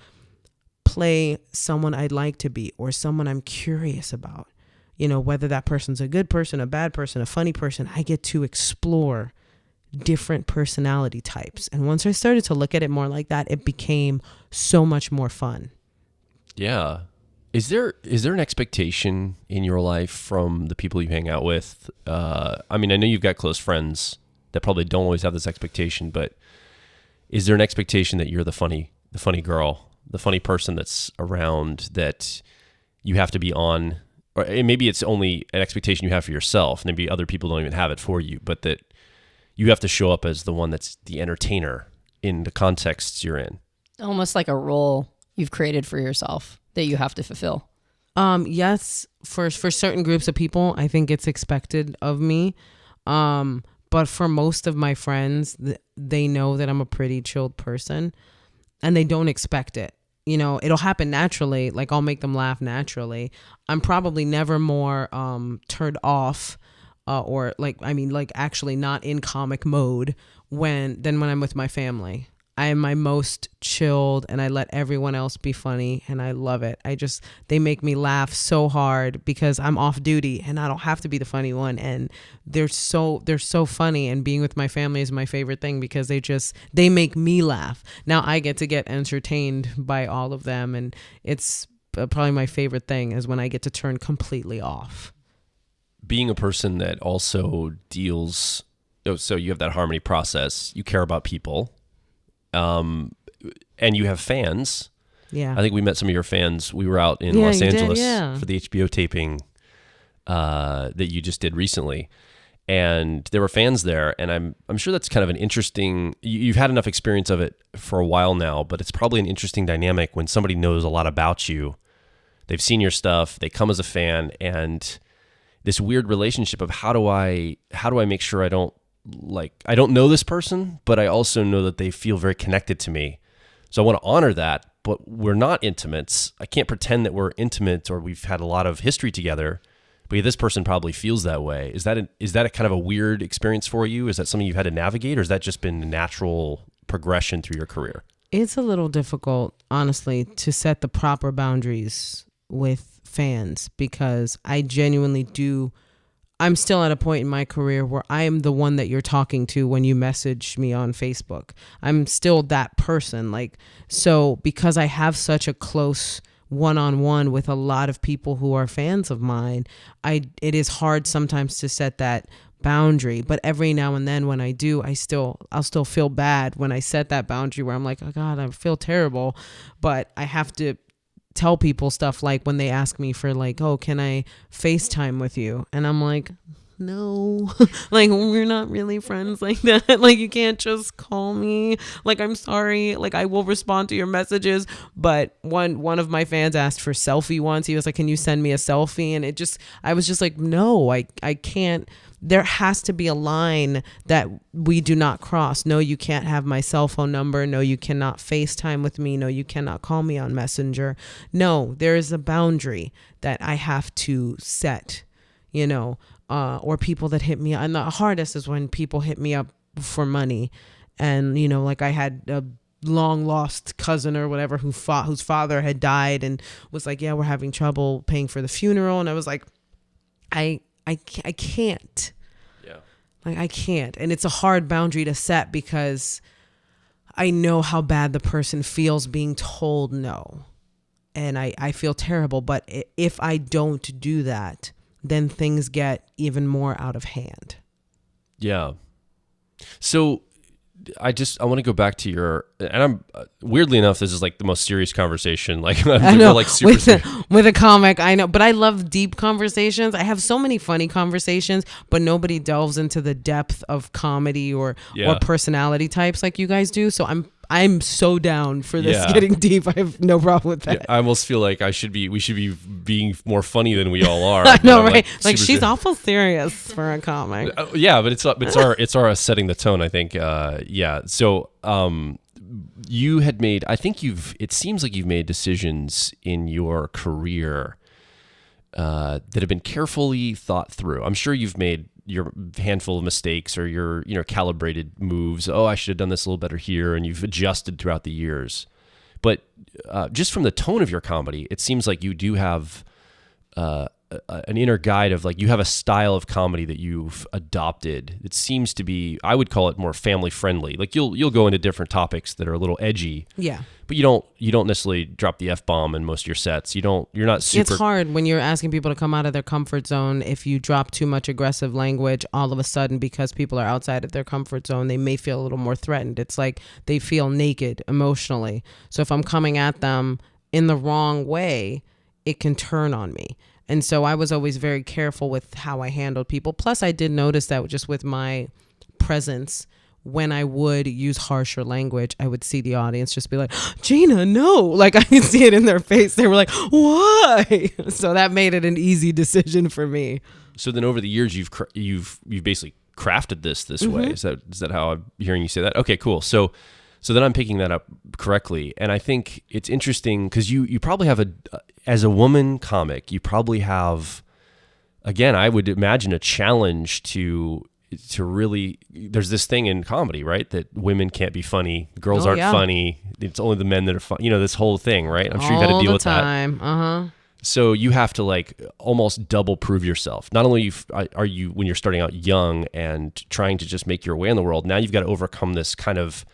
play someone I'd like to be or someone I'm curious about. Whether that person's a good person, a bad person, a funny person, I get to explore different personality types. And once I started to look at it more like that, it became so much more fun. Yeah. Is there an expectation in your life from the people you hang out with? I know you've got close friends that probably don't always have this expectation, but is there an expectation that you're the funny girl, the funny person that's around, that you have to be on? Or maybe it's only an expectation you have for yourself. Maybe other people don't even have it for you, but that you have to show up as the one that's the entertainer in the contexts you're in. Almost like a role you've created for yourself that you have to fulfill. Yes, for certain groups of people, I think it's expected of me. But for most of my friends, they know that I'm a pretty chilled person and they don't expect it. It'll happen naturally. Like I'll make them laugh naturally. I'm probably never more turned off or actually not in comic mode than when I'm with my family. I am my most chilled and I let everyone else be funny and I love it. They make me laugh so hard because I'm off duty and I don't have to be the funny one, and they're so funny, and being with my family is my favorite thing because they make me laugh. Now I get entertained by all of them, and it's probably my favorite thing is when I get to turn completely off. Being a person that also deals, so you have that harmony process, you care about people, and you have fans. Yeah. I think we met some of your fans. We were out in Los Angeles for the HBO taping that you just did recently. and there were fans there, and I'm sure that's kind of an interesting. You've had enough experience of it for a while now, but it's probably an interesting dynamic when somebody knows a lot about you. They've seen your stuff, they come as a fan, and this weird relationship of how do I make sure I don't know this person, but I also know that they feel very connected to me. So I want to honor that, but we're not intimates. I can't pretend that we're intimate or we've had a lot of history together. But this person probably feels that way. Is that a kind of a weird experience for you? Is that something you've had to navigate, or has that just been a natural progression through your career? It's a little difficult, honestly, to set the proper boundaries with fans, because I genuinely do. I'm still at a point in my career where I am the one that you're talking to when you message me on Facebook. I'm still that person. So because I have such a close one-on-one with a lot of people who are fans of mine, it is hard sometimes to set that boundary. But every now and then when I do, I'll still feel bad when I set that boundary where I'm like, oh God, I feel terrible. But I have to tell people stuff like when they ask me for oh, can I FaceTime with you? And I'm like, no, we're not really friends like that. You can't just call me. I'm sorry. I will respond to your messages. But one of my fans asked for selfie once. He was like, can you send me a selfie? And I was just like, no, I can't. There has to be a line that we do not cross. No, you can't have my cell phone number. No, you cannot FaceTime with me. No, you cannot call me on Messenger. No, there is a boundary that I have to set, or people that hit me. And the hardest is when people hit me up for money. And, I had a long lost cousin or whatever whose father had died and was like, yeah, we're having trouble paying for the funeral. And I was like, I can't. Yeah. I can't. And it's a hard boundary to set because I know how bad the person feels being told no. And I feel terrible. But if I don't do that, then things get even more out of hand. Yeah. So I want to go back to your, and I'm weirdly enough, this is the most serious conversation. I know, super with a comic, I know, but I love deep conversations. I have so many funny conversations, but nobody delves into the depth of comedy or personality types like you guys do. So I'm so down for this getting deep. I have no problem with that. Yeah, I almost feel like we should be being more funny than we all are. I know, right? She's awful serious for a comic. Yeah, but it's our setting the tone, I think. So you had made, it seems like you've made decisions in your career that have been carefully thought through. I'm sure you've made your handful of mistakes or your calibrated moves. Oh, I should have done this a little better here, and you've adjusted throughout the years. But just from the tone of your comedy, it seems like you do have an inner guide of you have a style of comedy that you've adopted. It seems to be, I would call it more family friendly. You'll go into different topics that are a little edgy. Yeah. But you don't necessarily drop the F-bomb in most of your sets. You're not super. It's hard when you're asking people to come out of their comfort zone. If you drop too much aggressive language, all of a sudden, because people are outside of their comfort zone, they may feel a little more threatened. It's like they feel naked emotionally. So if I'm coming at them in the wrong way, it can turn on me. And so I was always very careful with how I handled people. Plus, I did notice that just with my presence, when I would use harsher language, I would see the audience just be like, Gina, no. I could see it in their face. They were like, why? So that made it an easy decision for me. So then over the years, you've basically crafted this way. Is that how I'm hearing you say that? Okay, cool. So then I'm picking that up correctly. And I think it's interesting because you probably have as a woman comic, you probably have, again, I would imagine a challenge to really, there's this thing in comedy, right? That women can't be funny. Girls aren't funny. It's only the men that are funny. This whole thing, right? I'm sure you've had to deal with that. Uh-huh. So you have to almost double prove yourself. Not only are you, when you're starting out young and trying to just make your way in the world, now you've got to overcome this kind of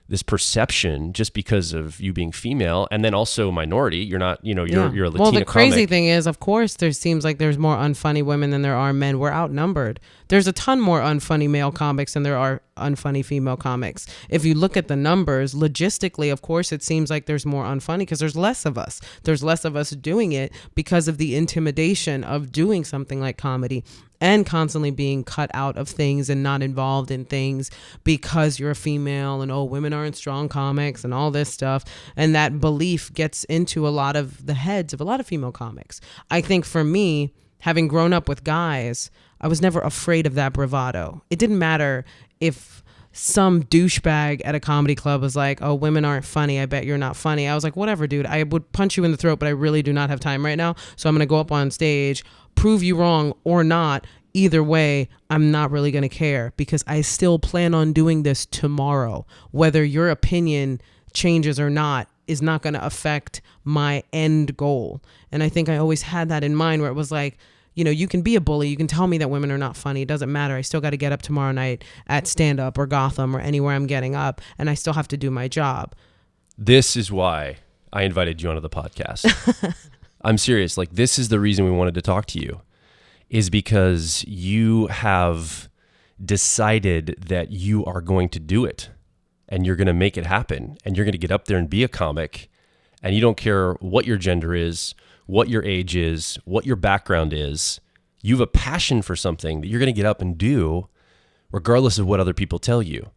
this perception just because of you being female, and then also minority. You're not, you're a Latina Well, the crazy comic. thing is, of course, there seems like there's more unfunny women than there are men. We're outnumbered. There's a ton more unfunny male comics than there are unfunny female comics. If you look at the numbers, logistically, of course, it seems like there's more unfunny because there's less of us. There's less of us doing it because of the intimidation of doing something like comedy and constantly being cut out of things and not involved in things because you're a female and, oh, women aren't strong comics and all this stuff. And that belief gets into a lot of the heads of a lot of female comics. I think for me, having grown up with guys, I was never afraid of that bravado. It didn't matter if some douchebag at a comedy club was like, oh, women aren't funny, I bet you're not funny. I was like, whatever, dude. I would punch you in the throat, but I really do not have time right now. So I'm going to go up on stage, prove you wrong or not. Either way, I'm not really going to care because I still plan on doing this tomorrow. Whether your opinion changes or not is not going to affect my end goal. And I think I always had that in mind where it was like, you know, you can be a bully. You can tell me that women are not funny. It doesn't matter. I still got to get up tomorrow night at Stand Up or Gotham or anywhere I'm getting up, and I still have to do my job. This is why I invited you onto the podcast. I'm serious. Like, this is the reason we wanted to talk to you, is because you have decided that you are going to do it and you're going to make it happen and you're going to get up there and be a comic, and you don't care what your gender is, what your age is, what your background is. You have a passion for something that you're going to get up and do regardless of what other people tell you.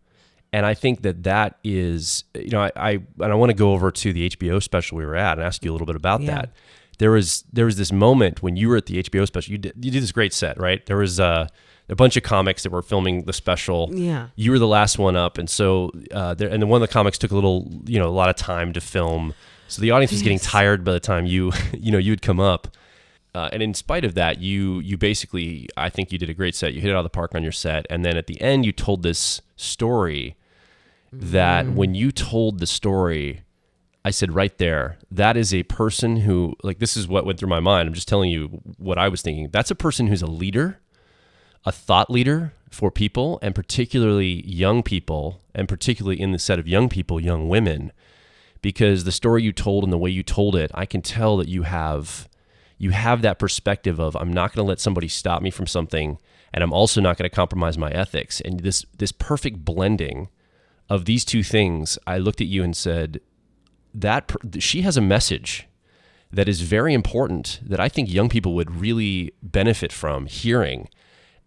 And I think that is, you know, I want to go over to the HBO special we were at and ask you a little bit about that. There was this moment when you were at the HBO special. You did this great set, right? There was a bunch of comics that were filming the special. Yeah. You were the last one up, and so and then one of the comics took a lot of time to film. So the audience was getting tired by the time you'd come up. And in spite of that, you basically, I think you did a great set. You hit it out of the park on your set. And then at the end, you told this story that when you told the story, I said right there, that is a person who, like, this is what went through my mind. I'm just telling you what I was thinking. That's a person who's a leader, a thought leader for people, and particularly young people, and particularly in the set of young people, young women. Because the story you told and the way you told it, I can tell that you have that perspective of, I'm not going to let somebody stop me from something, and I'm also not going to compromise my ethics. And this perfect blending of these two things, I looked at you and said, she has a message that is very important that I think young people would really benefit from hearing.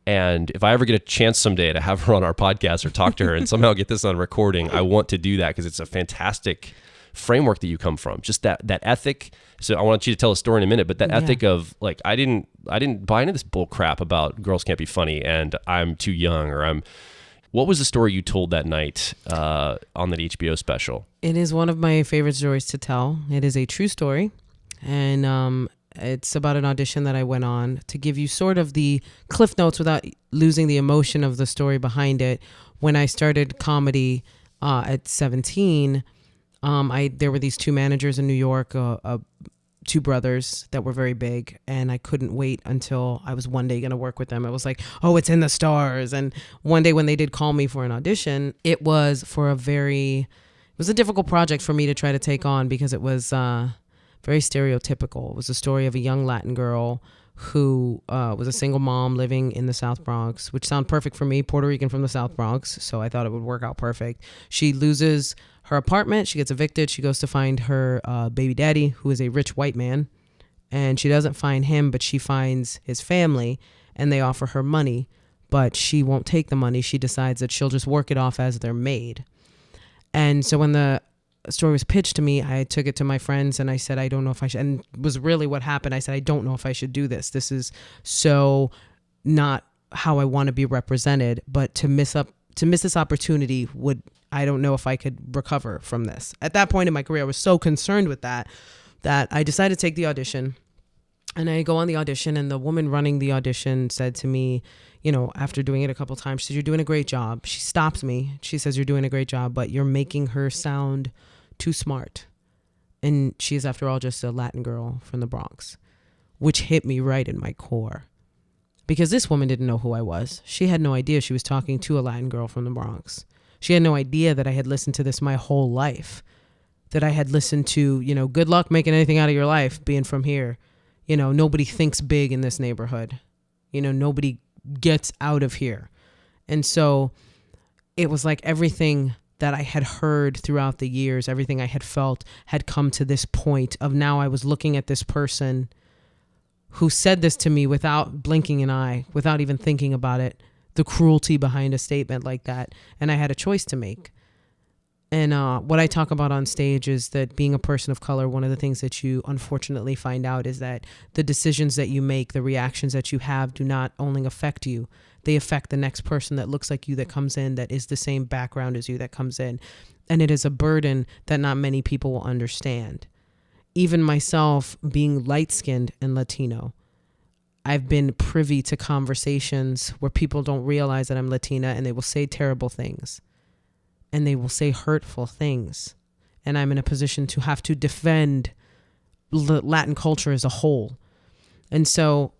And if I ever get a chance someday to have her on our podcast or talk to her and somehow get this on recording, I want to do that because it's a fantastic framework that you come from, just that ethic. So I want you to tell a story in a minute, but that ethic of, like, I didn't buy into this bull crap about girls can't be funny and I'm too young, or what was the story you told that night on that HBO special? It is one of my favorite stories to tell. It is a true story, and it's about an audition that I went on. To give you sort of the cliff notes without losing the emotion of the story behind it, when I started comedy at 17, there were these two managers in New York, two brothers that were very big, and I couldn't wait until I was one day going to work with them. It was like, oh, it's in the stars. And one day when they did call me for an audition, it was a difficult project for me to try to take on because it was very stereotypical. It was a story of a young Latin girl who was a single mom living in the South Bronx, which sounded perfect for me, Puerto Rican from the South Bronx, so I thought it would work out perfect. She loses her apartment, she gets evicted, she goes to find her baby daddy, who is a rich white man, and she doesn't find him, but she finds his family, and they offer her money, but she won't take the money. She decides that she'll just work it off as their maid. And so when the story was pitched to me, I took it to my friends and I said, I don't know if I should, and it was really what happened. I said, I don't know if I should do this. This is so not how I want to be represented, but to miss this opportunity I don't know if I could recover from this. At that point in my career, I was so concerned with that I decided to take the audition. And I go on the audition, and the woman running the audition said to me, you know, after doing it a couple of times, she said, you're doing a great job. She stops me. She says, you're doing a great job, but you're making her sound too smart. And she is, after all, just a Latin girl from the Bronx, which hit me right in my core. Because this woman didn't know who I was. She had no idea she was talking to a Latin girl from the Bronx. She had no idea that I had listened to this my whole life. That I had listened to, you know, good luck making anything out of your life being from here. You know, nobody thinks big in this neighborhood. You know, nobody gets out of here. And so it was like everything that I had heard throughout the years, everything I had felt had come to this point of now I was looking at this person who said this to me without blinking an eye, without even thinking about it, the cruelty behind a statement like that. And I had a choice to make. And what I talk about on stage is that being a person of color, one of the things that you unfortunately find out is that the decisions that you make, the reactions that you have do not only affect you, they affect the next person that looks like you that comes in, that is the same background as you that comes in. And it is a burden that not many people will understand. Even myself, being light-skinned and Latino, I've been privy to conversations where people don't realize that I'm Latina and they will say terrible things and they will say hurtful things. And I'm in a position to have to defend Latin culture as a whole. And so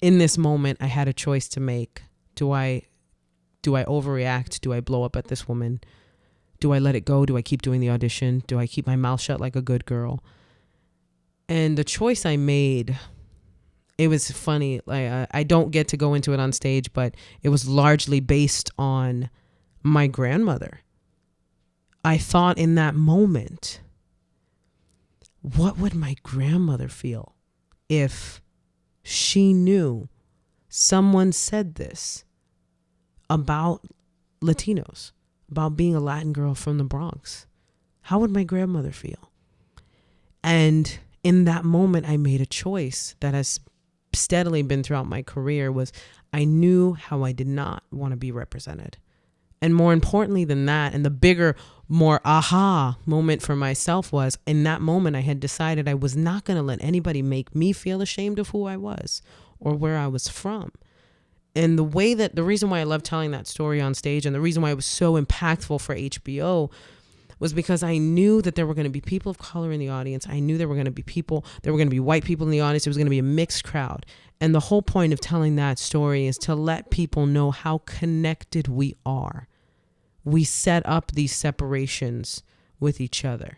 in this moment, I had a choice to make. Do I overreact? Do I blow up at this woman? Do I let it go? Do I keep doing the audition? Do I keep my mouth shut like a good girl? And the choice I made, it was funny. Like I don't get to go into it on stage, but it was largely based on my grandmother. I thought in that moment, what would my grandmother feel if she knew someone said this about Latinos, about being a Latin girl from the Bronx? How would my grandmother feel? And in that moment, I made a choice that has steadily been throughout my career. Was I knew how I did not want to be represented. And more importantly than that, and the bigger, more aha moment for myself was, in that moment, I had decided I was not going to let anybody make me feel ashamed of who I was or where I was from. And the reason why I love telling that story on stage, and the reason why it was so impactful for HBO, was because I knew that there were going to be people of color in the audience. I knew there were going to be white people in the audience. It was going to be a mixed crowd. And the whole point of telling that story is to let people know how connected we are. We set up these separations with each other.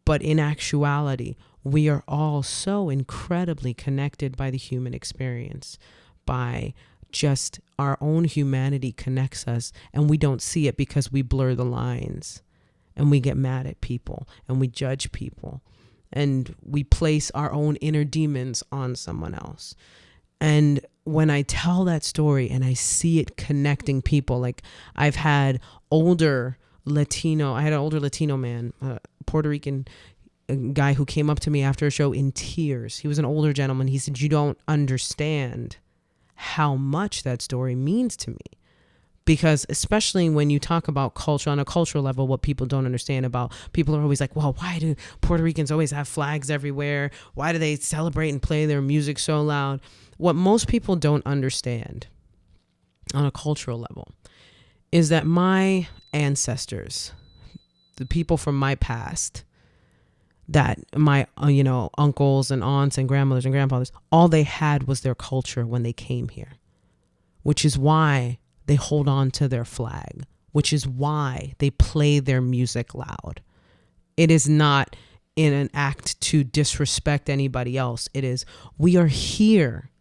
But in actuality, we are all so incredibly connected by the human experience, by just our own humanity connects us, and we don't see it because we blur the lines. And we get mad at people and we judge people and we place our own inner demons on someone else. And when I tell that story and I see it connecting people, like I had an older Latino man, a Puerto Rican guy who came up to me after a show in tears. He was an older gentleman. He said, "You don't understand how much that story means to me." Because especially when you talk about culture on a cultural level, what people don't understand about, people are always like, well, why do Puerto Ricans always have flags everywhere? Why do they celebrate and play their music so loud? What most people don't understand on a cultural level is that my ancestors, the people from my past, that my uncles and aunts and grandmothers and grandfathers, all they had was their culture when they came here, which is why they hold on to their flag, which is why they play their music loud. It is not in an act to disrespect anybody else. It is, we are here.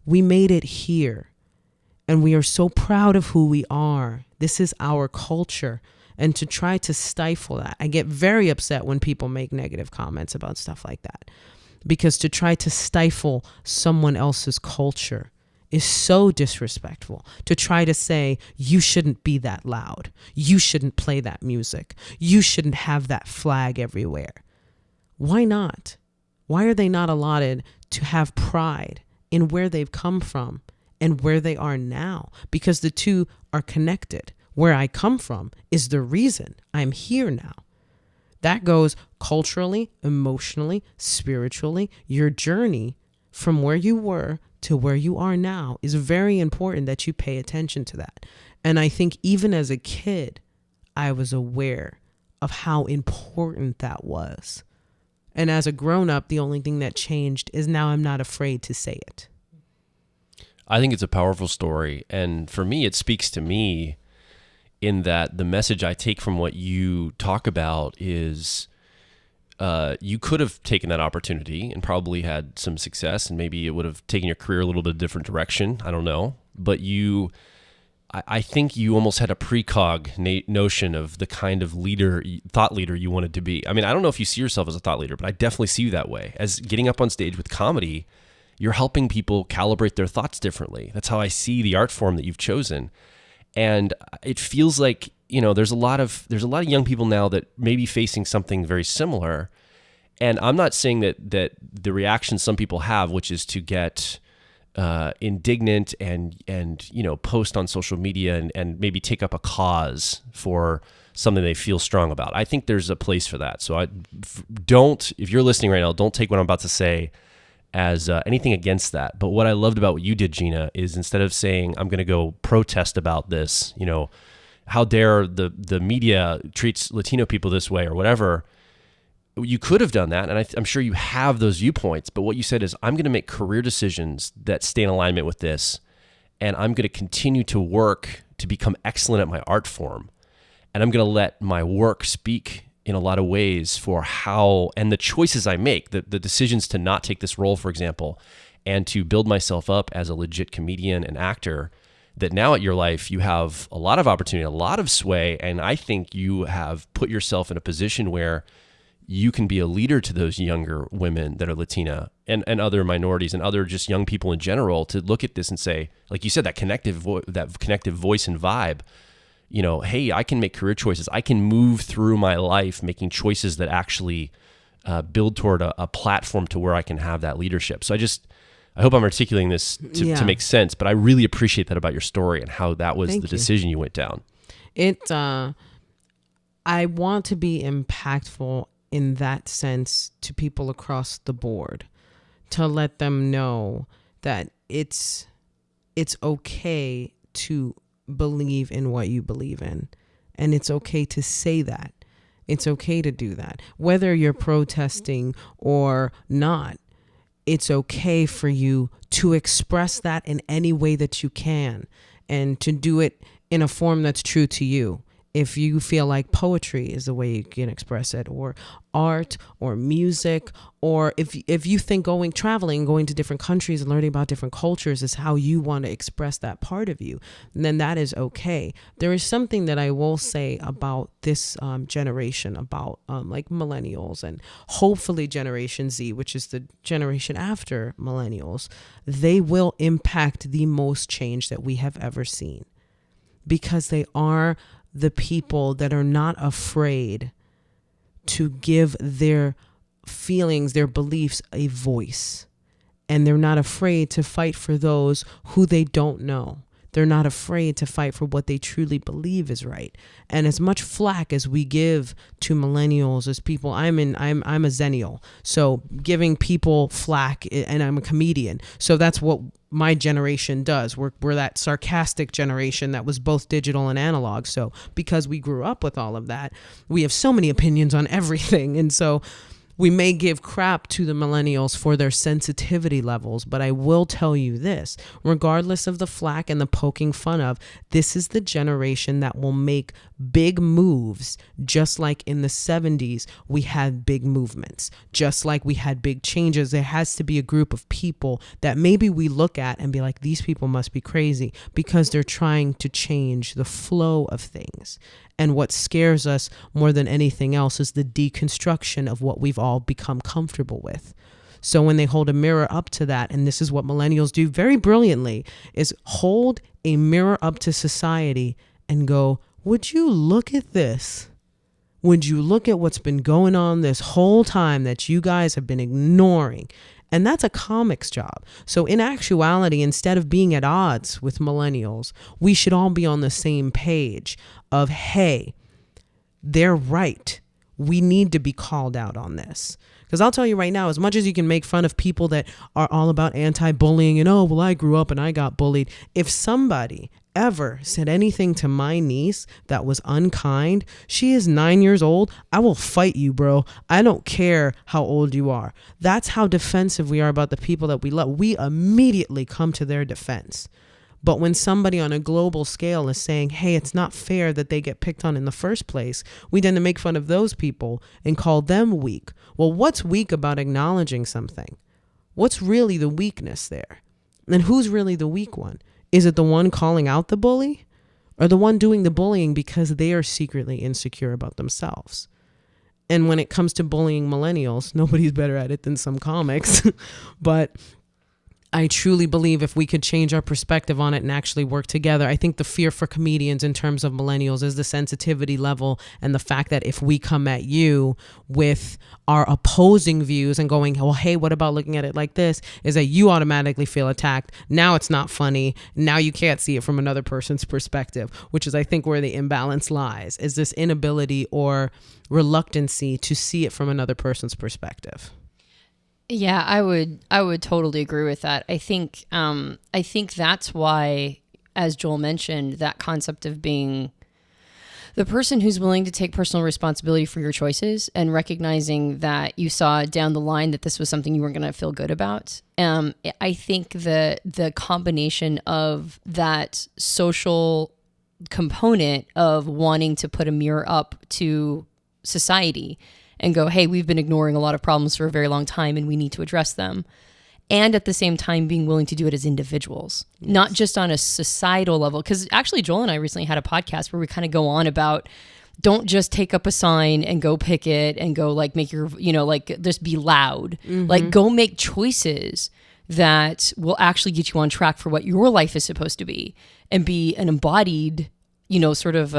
We made it here. And we are so proud of who we are. This is our culture. And to try to stifle that, I get very upset when people make negative comments about stuff like that. Because to try to stifle someone else's culture is so disrespectful. To try to say, you shouldn't be that loud. You shouldn't play that music. You shouldn't have that flag everywhere. Why not? Why are they not allotted to have pride in where they've come from and where they are now? Because the two are connected. Where I come from is the reason I'm here now. That goes culturally, emotionally, spiritually. Your journey from where you were to where you are now is very important that you pay attention to that. And I think even as a kid, I was aware of how important that was. And as a grown-up, the only thing that changed is now I'm not afraid to say it. I think it's a powerful story. And for me, it speaks to me in that the message I take from what you talk about is you could have taken that opportunity and probably had some success, and maybe it would have taken your career a little bit different direction. I don't know. But I think you almost had a precog notion of the kind of thought leader you wanted to be. I mean, I don't know if you see yourself as a thought leader, but I definitely see you that way. As getting up on stage with comedy, you're helping people calibrate their thoughts differently. That's how I see the art form that you've chosen. And it feels like, there's a lot of young people now that may be facing something very similar. And I'm not saying that the reaction some people have, which is to get indignant and post on social media and maybe take up a cause for something they feel strong about. I think there's a place for that. So if you're listening right now, don't take what I'm about to say as anything against that. But what I loved about what you did, Gina, is instead of saying, I'm going to go protest about this, how dare the media treats Latino people this way or whatever, you could have done that. And I'm sure you have those viewpoints. But what you said is, I'm going to make career decisions that stay in alignment with this. And I'm going to continue to work to become excellent at my art form. And I'm going to let my work speak in a lot of ways for how, and the choices I make, the decisions to not take this role, for example, and to build myself up as a legit comedian and actor, that now at your life, you have a lot of opportunity, a lot of sway. And I think you have put yourself in a position where you can be a leader to those younger women that are Latina and other minorities and other just young people in general, to look at this and say, like you said, that connective voice and vibe, hey, I can make career choices. I can move through my life making choices that actually build toward a platform to where I can have that leadership. So I hope I'm articulating this to make sense, but I really appreciate that about your story and how that was the decision you went down. I want to be impactful in that sense to people across the board, to let them know that it's okay to believe in what you believe in. And it's okay to say that. It's okay to do that. Whether you're protesting or not, it's okay for you to express that in any way that you can, and to do it in a form that's true to you. If you feel like poetry is the way you can express it, or art or music, or if you think going to different countries and learning about different cultures is how you want to express that part of you, then that is okay. There is something that I will say about this generation, about like millennials and hopefully Generation Z, which is the generation after millennials. They will impact the most change that we have ever seen, because they are the people that are not afraid to give their feelings, their beliefs a voice. And they're not afraid to fight for those who they don't know. They're not afraid to fight for what they truly believe is right. And as much flack as we give to millennials as people, I'm a Zennial, so giving people flack, and I'm a comedian, so that's what my generation does. We're that sarcastic generation that was both digital and analog. So because we grew up with all of that, we have so many opinions on everything. And so we may give crap to the millennials for their sensitivity levels, but I will tell you this, regardless of the flack and the poking fun of, this is the generation that will make big moves, just like in the 70s, we had big movements, just like we had big changes. There has to be a group of people that maybe we look at and be like, these people must be crazy, because they're trying to change the flow of things. And what scares us more than anything else is the deconstruction of what we've all become comfortable with. So when they hold a mirror up to that, and this is what millennials do very brilliantly, is hold a mirror up to society and go, would you look at this? Would you look at what's been going on this whole time that you guys have been ignoring? And that's a comic's job. So in actuality, instead of being at odds with millennials, we should all be on the same page of, hey, they're right. We need to be called out on this. Because I'll tell you right now, as much as you can make fun of people that are all about anti-bullying and, oh, well, I grew up and I got bullied. If somebody ever said anything to my niece that was unkind, she is 9 years old, I will fight you, bro. I don't care how old you are. That's how defensive we are about the people that we love. We immediately come to their defense. But when somebody on a global scale is saying, hey, it's not fair that they get picked on in the first place, we tend to make fun of those people and call them weak. Well, what's weak about acknowledging something? What's really the weakness there? And who's really the weak one? Is it the one calling out the bully? are the one doing the bullying because they are secretly insecure about themselves. And when it comes to bullying millennials, nobody's better at it than some comics. But I truly believe if we could change our perspective on it and actually work together, I think the fear for comedians in terms of millennials is the sensitivity level and the fact that if we come at you with our opposing views and going, well, hey, what about looking at it like this, is that you automatically feel attacked. Now it's not funny. Now you can't see it from another person's perspective, which is, I think, where the imbalance lies, is this inability or reluctancy to see it from another person's perspective. Yeah, I would totally agree with that. I think that's why, as Joel mentioned, that concept of being the person who's willing to take personal responsibility for your choices and recognizing that you saw down the line that this was something you weren't going to feel good about. I think the combination of that social component of wanting to put a mirror up to society and go, hey, we've been ignoring a lot of problems for a very long time and we need to address them. And at the same time, being willing to do it as individuals, not just on a societal level. Because actually, Joel and I recently had a podcast where we kind of go on about, don't just take up a sign and go picket and go like make your, like just be loud. Mm-hmm. Like go make choices that will actually get you on track for what your life is supposed to be and be an embodied, sort of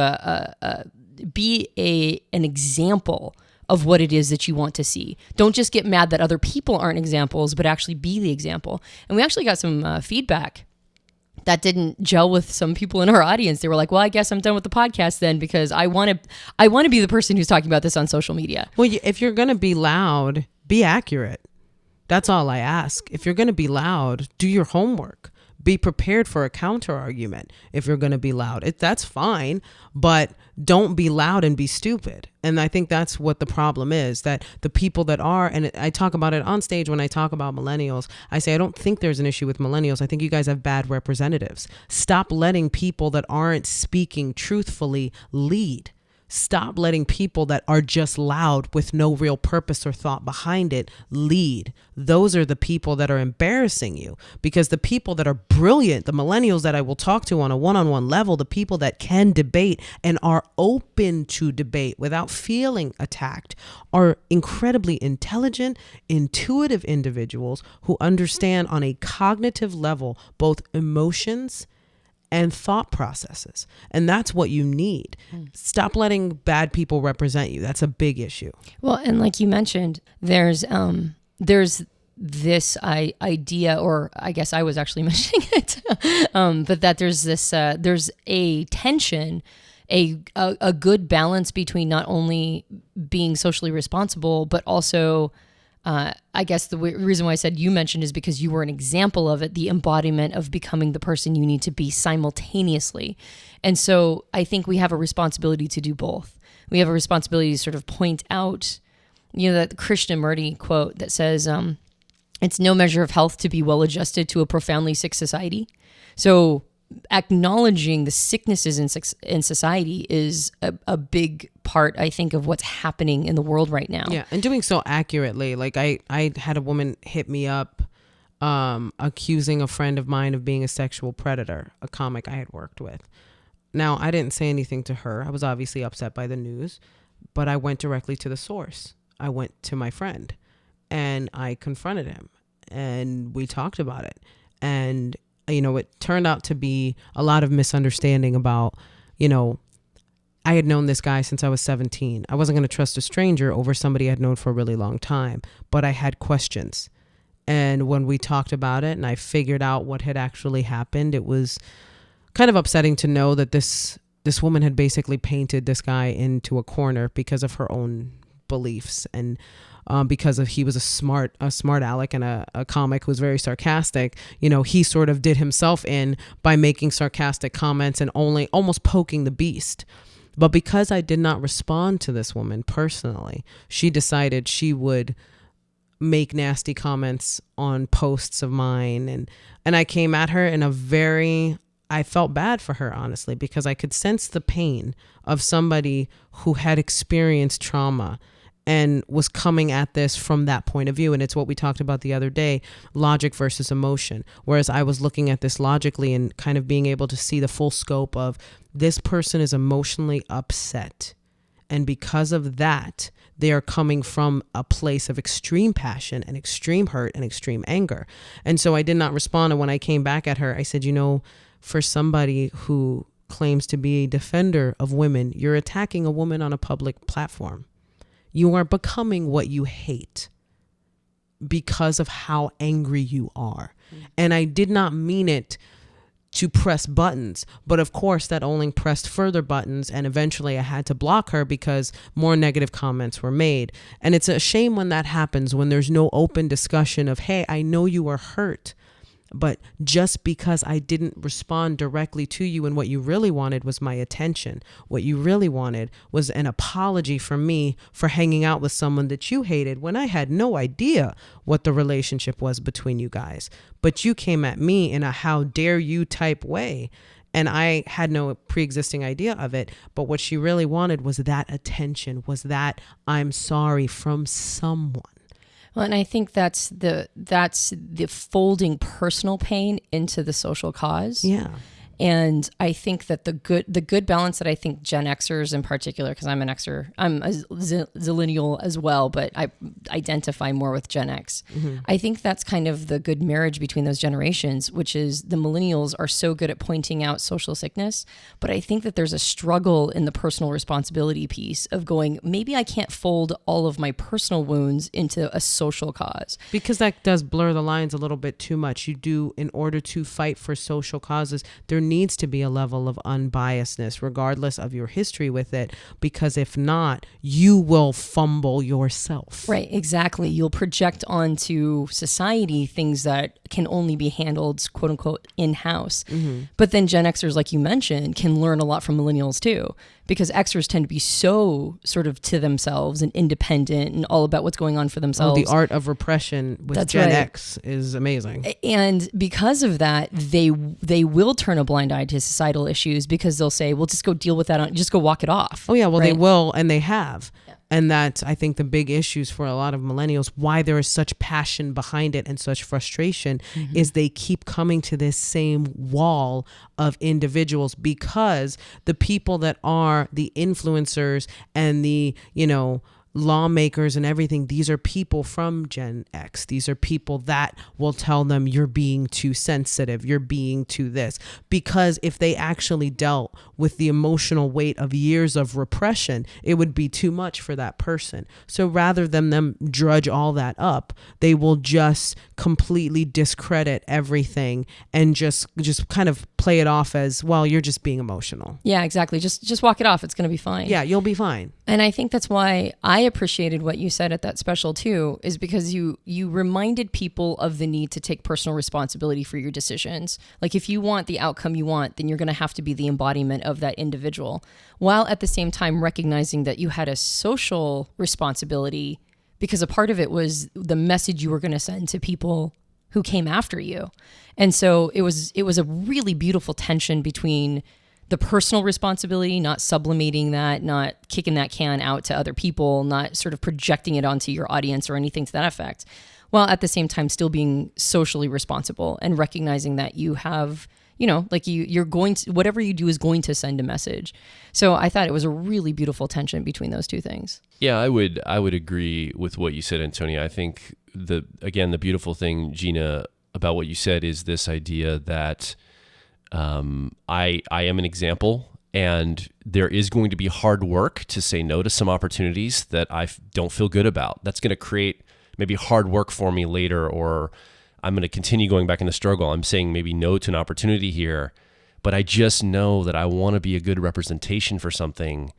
be an example of what it is that you want to see. Don't just get mad that other people aren't examples, but actually be the example. And we actually got some feedback that didn't gel with some people in our audience. They were like, well, I guess I'm done with the podcast then, because I want to be the person who's talking about this on social media. Well, if you're going to be loud, be accurate. That's all I ask. If you're going to be loud, do your homework. Be prepared for a counter argument if you're going to be loud. That's fine, but don't be loud and be stupid. And I think that's what the problem is, that the people that are, and I talk about it on stage when I talk about millennials, I say, I don't think there's an issue with millennials. I think you guys have bad representatives. Stop letting people that aren't speaking truthfully lead. Stop letting people that are just loud with no real purpose or thought behind it lead. Those are the people that are embarrassing you, because the people that are brilliant, the millennials that I will talk to on a one-on-one level, the people that can debate and are open to debate without feeling attacked, are incredibly intelligent, intuitive individuals who understand on a cognitive level both emotions and thought processes. And that's what you need. Stop letting bad people represent you. That's a big issue. Well, and like you mentioned, there's this idea, or I guess I was actually mentioning it, but that there's a tension, a good balance between not only being socially responsible, but also I guess the reason why I said you mentioned is because you were an example of it, the embodiment of becoming the person you need to be simultaneously. And so I think we have a responsibility to do both. We have a responsibility to sort of point out, that Krishnamurti quote that says, it's no measure of health to be well adjusted to a profoundly sick society. So acknowledging the sicknesses in society is a big part, I think, of what's happening in the world right now. Yeah, and doing so accurately. Like I had a woman hit me up accusing a friend of mine of being a sexual predator, a comic I had worked with. Now, I didn't say anything to her. I was obviously upset by the news, but I went directly to the source. I went to my friend and I confronted him and we talked about it. And it turned out to be a lot of misunderstanding about, I had known this guy since I was 17. I wasn't going to trust a stranger over somebody I'd known for a really long time, but I had questions. And when we talked about it and I figured out what had actually happened, it was kind of upsetting to know that this woman had basically painted this guy into a corner because of her own beliefs and because he was a smart aleck and a comic who was very sarcastic. He sort of did himself in by making sarcastic comments and only almost poking the beast. But because I did not respond to this woman personally, she decided she would make nasty comments on posts of mine. And I came at her in I felt bad for her, honestly, because I could sense the pain of somebody who had experienced trauma and was coming at this from that point of view. And it's what we talked about the other day, logic versus emotion. Whereas I was looking at this logically and kind of being able to see the full scope of this person is emotionally upset. And because of that, they are coming from a place of extreme passion and extreme hurt and extreme anger. And so I did not respond. And when I came back at her, I said, for somebody who claims to be a defender of women, you're attacking a woman on a public platform. You are becoming what you hate because of how angry you are. And I did not mean it to press buttons, but of course that only pressed further buttons, and eventually I had to block her because more negative comments were made. And it's a shame when that happens, when there's no open discussion of, hey, I know you are hurt, but just because I didn't respond directly to you and what you really wanted was my attention, what you really wanted was an apology from me for hanging out with someone that you hated when I had no idea what the relationship was between you guys. But you came at me in a how dare you type way. And I had no pre-existing idea of it. But what she really wanted was that attention, was that I'm sorry from someone. Well, and I think that's the folding personal pain into the social cause. Yeah. And I think that the good balance that I think Gen Xers in particular, because I'm an Xer, I'm a zillennial as well, but I identify more with Gen X. Mm-hmm. I think that's kind of the good marriage between those generations, which is the millennials are so good at pointing out social sickness, but I think that there's a struggle in the personal responsibility piece of going, maybe I can't fold all of my personal wounds into a social cause. Because that does blur the lines a little bit too much. You do, in order to fight for social causes, there needs to be a level of unbiasedness regardless of your history with it, because if not, you will fumble yourself. Right, exactly. You'll project onto society things that can only be handled, quote unquote, in-house. Mm-hmm. But then Gen Xers, like you mentioned, can learn a lot from millennials too, because Xers tend to be so sort of to themselves and independent and all about what's going on for themselves. The art of repression with That's Gen right. X is amazing. And because of that, they will turn a blind eye to societal issues because they'll say, well, just go deal with that. Just go walk it off. Oh, yeah. Well, right? They will, and they have. Yeah. And that's, I think, the big issues for a lot of millennials, why there is such passion behind it and such frustration, mm-hmm. is they keep coming to this same wall of individuals, because the people that are the influencers and the, lawmakers and everything, these are people from Gen X. These are people that will tell them you're being too sensitive, you're being too this. Because if they actually dealt with the emotional weight of years of repression, it would be too much for that person. So rather than them drudge all that up, they will just completely discredit everything and just kind of play it off as, well, you're just being emotional. Yeah, exactly. Just walk it off. It's going to be fine. Yeah, you'll be fine. And I think that's why I appreciated what you said at that special too, is because you reminded people of the need to take personal responsibility for your decisions. Like if you want the outcome you want, then you're going to have to be the embodiment of that individual, while at the same time recognizing that you had a social responsibility, because a part of it was the message you were going to send to people who came after you. And so it was a really beautiful tension between the personal responsibility, not sublimating that, not kicking that can out to other people, not sort of projecting it onto your audience or anything to that effect, while at the same time still being socially responsible and recognizing that you have, you're going to, whatever you do is going to send a message. So I thought it was a really beautiful tension between those two things. Yeah, I would agree with what you said, Antonia. I think the beautiful thing, Gina, about what you said is this idea that I am an example, and there is going to be hard work to say no to some opportunities that I don't feel good about. That's going to create maybe hard work for me later, or I'm going to continue going back in the struggle. I'm saying maybe no to an opportunity here, but I just know that I want to be a good representation for something,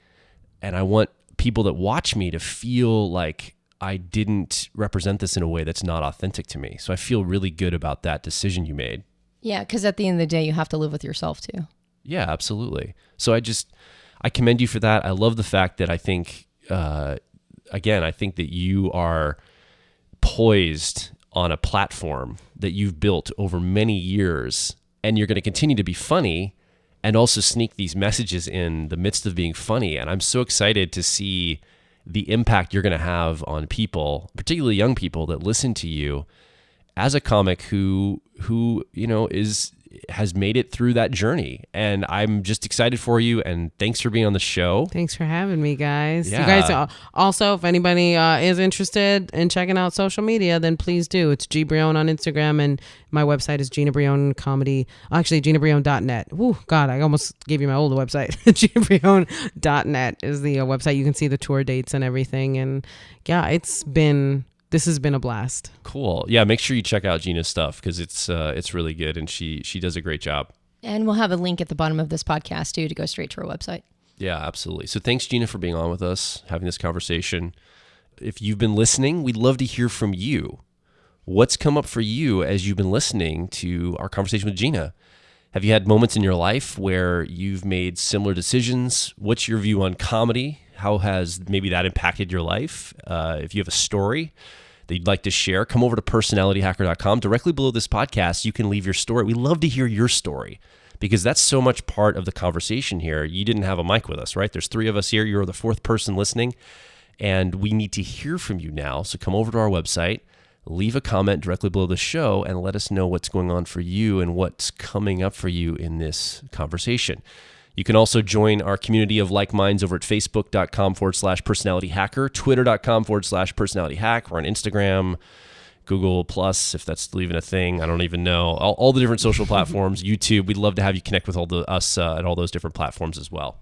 and I want people that watch me to feel like I didn't represent this in a way that's not authentic to me. So I feel really good about that decision you made. Yeah, because at the end of the day, you have to live with yourself too. Yeah, absolutely. So I commend you for that. I love the fact that I think, I think that you are poised on a platform that you've built over many years, and you're going to continue to be funny and also sneak these messages in the midst of being funny. And I'm so excited to see the impact you're going to have on people, particularly young people that listen to you as a comic who has made it through that journey. And I'm just excited for you, and thanks for being on the show. Thanks for having me, guys. Yeah. You guys also, if anybody is interested in checking out social media, then please do. It's G Brillon on Instagram, and my website is Gina Brillon Comedy. Actually, GinaBrillon.net. Woo, God, I almost gave you my old website. GinaBrillon.net is the website. You can see the tour dates and everything. And yeah, this has been a blast. Cool. Yeah, make sure you check out Gina's stuff because it's really good, and she does a great job. And we'll have a link at the bottom of this podcast too to go straight to her website. Yeah, absolutely. So thanks, Gina, for being on with us, having this conversation. If you've been listening, we'd love to hear from you. What's come up for you as you've been listening to our conversation with Gina? Have you had moments in your life where you've made similar decisions? What's your view on comedy? How has maybe that impacted your life? If you have a story that you'd like to share, come over to personalityhacker.com. Directly below this podcast, you can leave your story. We love to hear your story because that's so much part of the conversation here. You didn't have a mic with us, right? There's 3 of us here. You're the 4th person listening, and we need to hear from you now. So come over to our website, leave a comment directly below the show, and let us know what's going on for you and what's coming up for you in this conversation. You can also join our community of like minds over at facebook.com/personalityhacker, twitter.com/personalityhack. We're on Instagram, Google Plus, if that's still even a thing. I don't even know. All the different social platforms, YouTube. We'd love to have you connect with us at all those different platforms as well.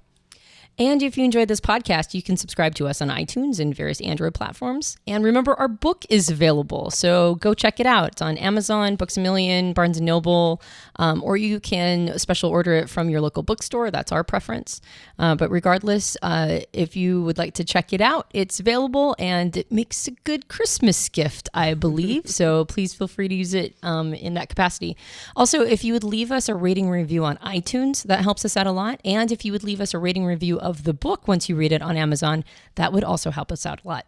And if you enjoyed this podcast, you can subscribe to us on iTunes and various Android platforms. And remember, our book is available, so go check it out. It's on Amazon, Books A Million, Barnes & Noble, or you can special order it from your local bookstore. That's our preference. But regardless, if you would like to check it out, it's available, and it makes a good Christmas gift, I believe. So please feel free to use it in that capacity. Also, if you would leave us a rating review on iTunes, that helps us out a lot. And if you would leave us a rating review of the book once you read it on Amazon, that would also help us out a lot.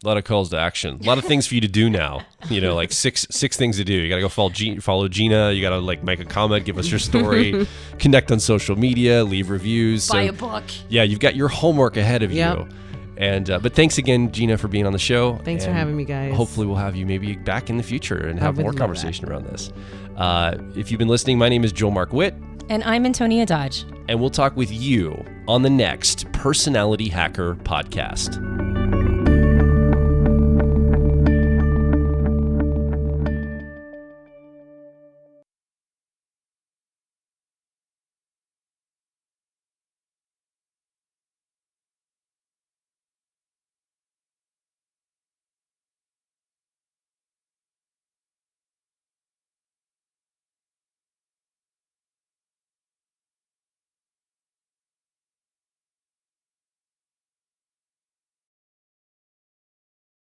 A lot of calls to action. A lot of things for you to do now. Like six things to do. You got to go follow Gina. You got to make a comment, give us your story, connect on social media, leave reviews. Buy a book. Yeah, you've got your homework ahead of you. And but thanks again, Gina, for being on the show. Thanks for having me, guys. Hopefully we'll have you maybe back in the future and have more conversation around this. If you've been listening, my name is Joel Mark Witt. And I'm Antonia Dodge. And we'll talk with you on the next Personality Hacker podcast.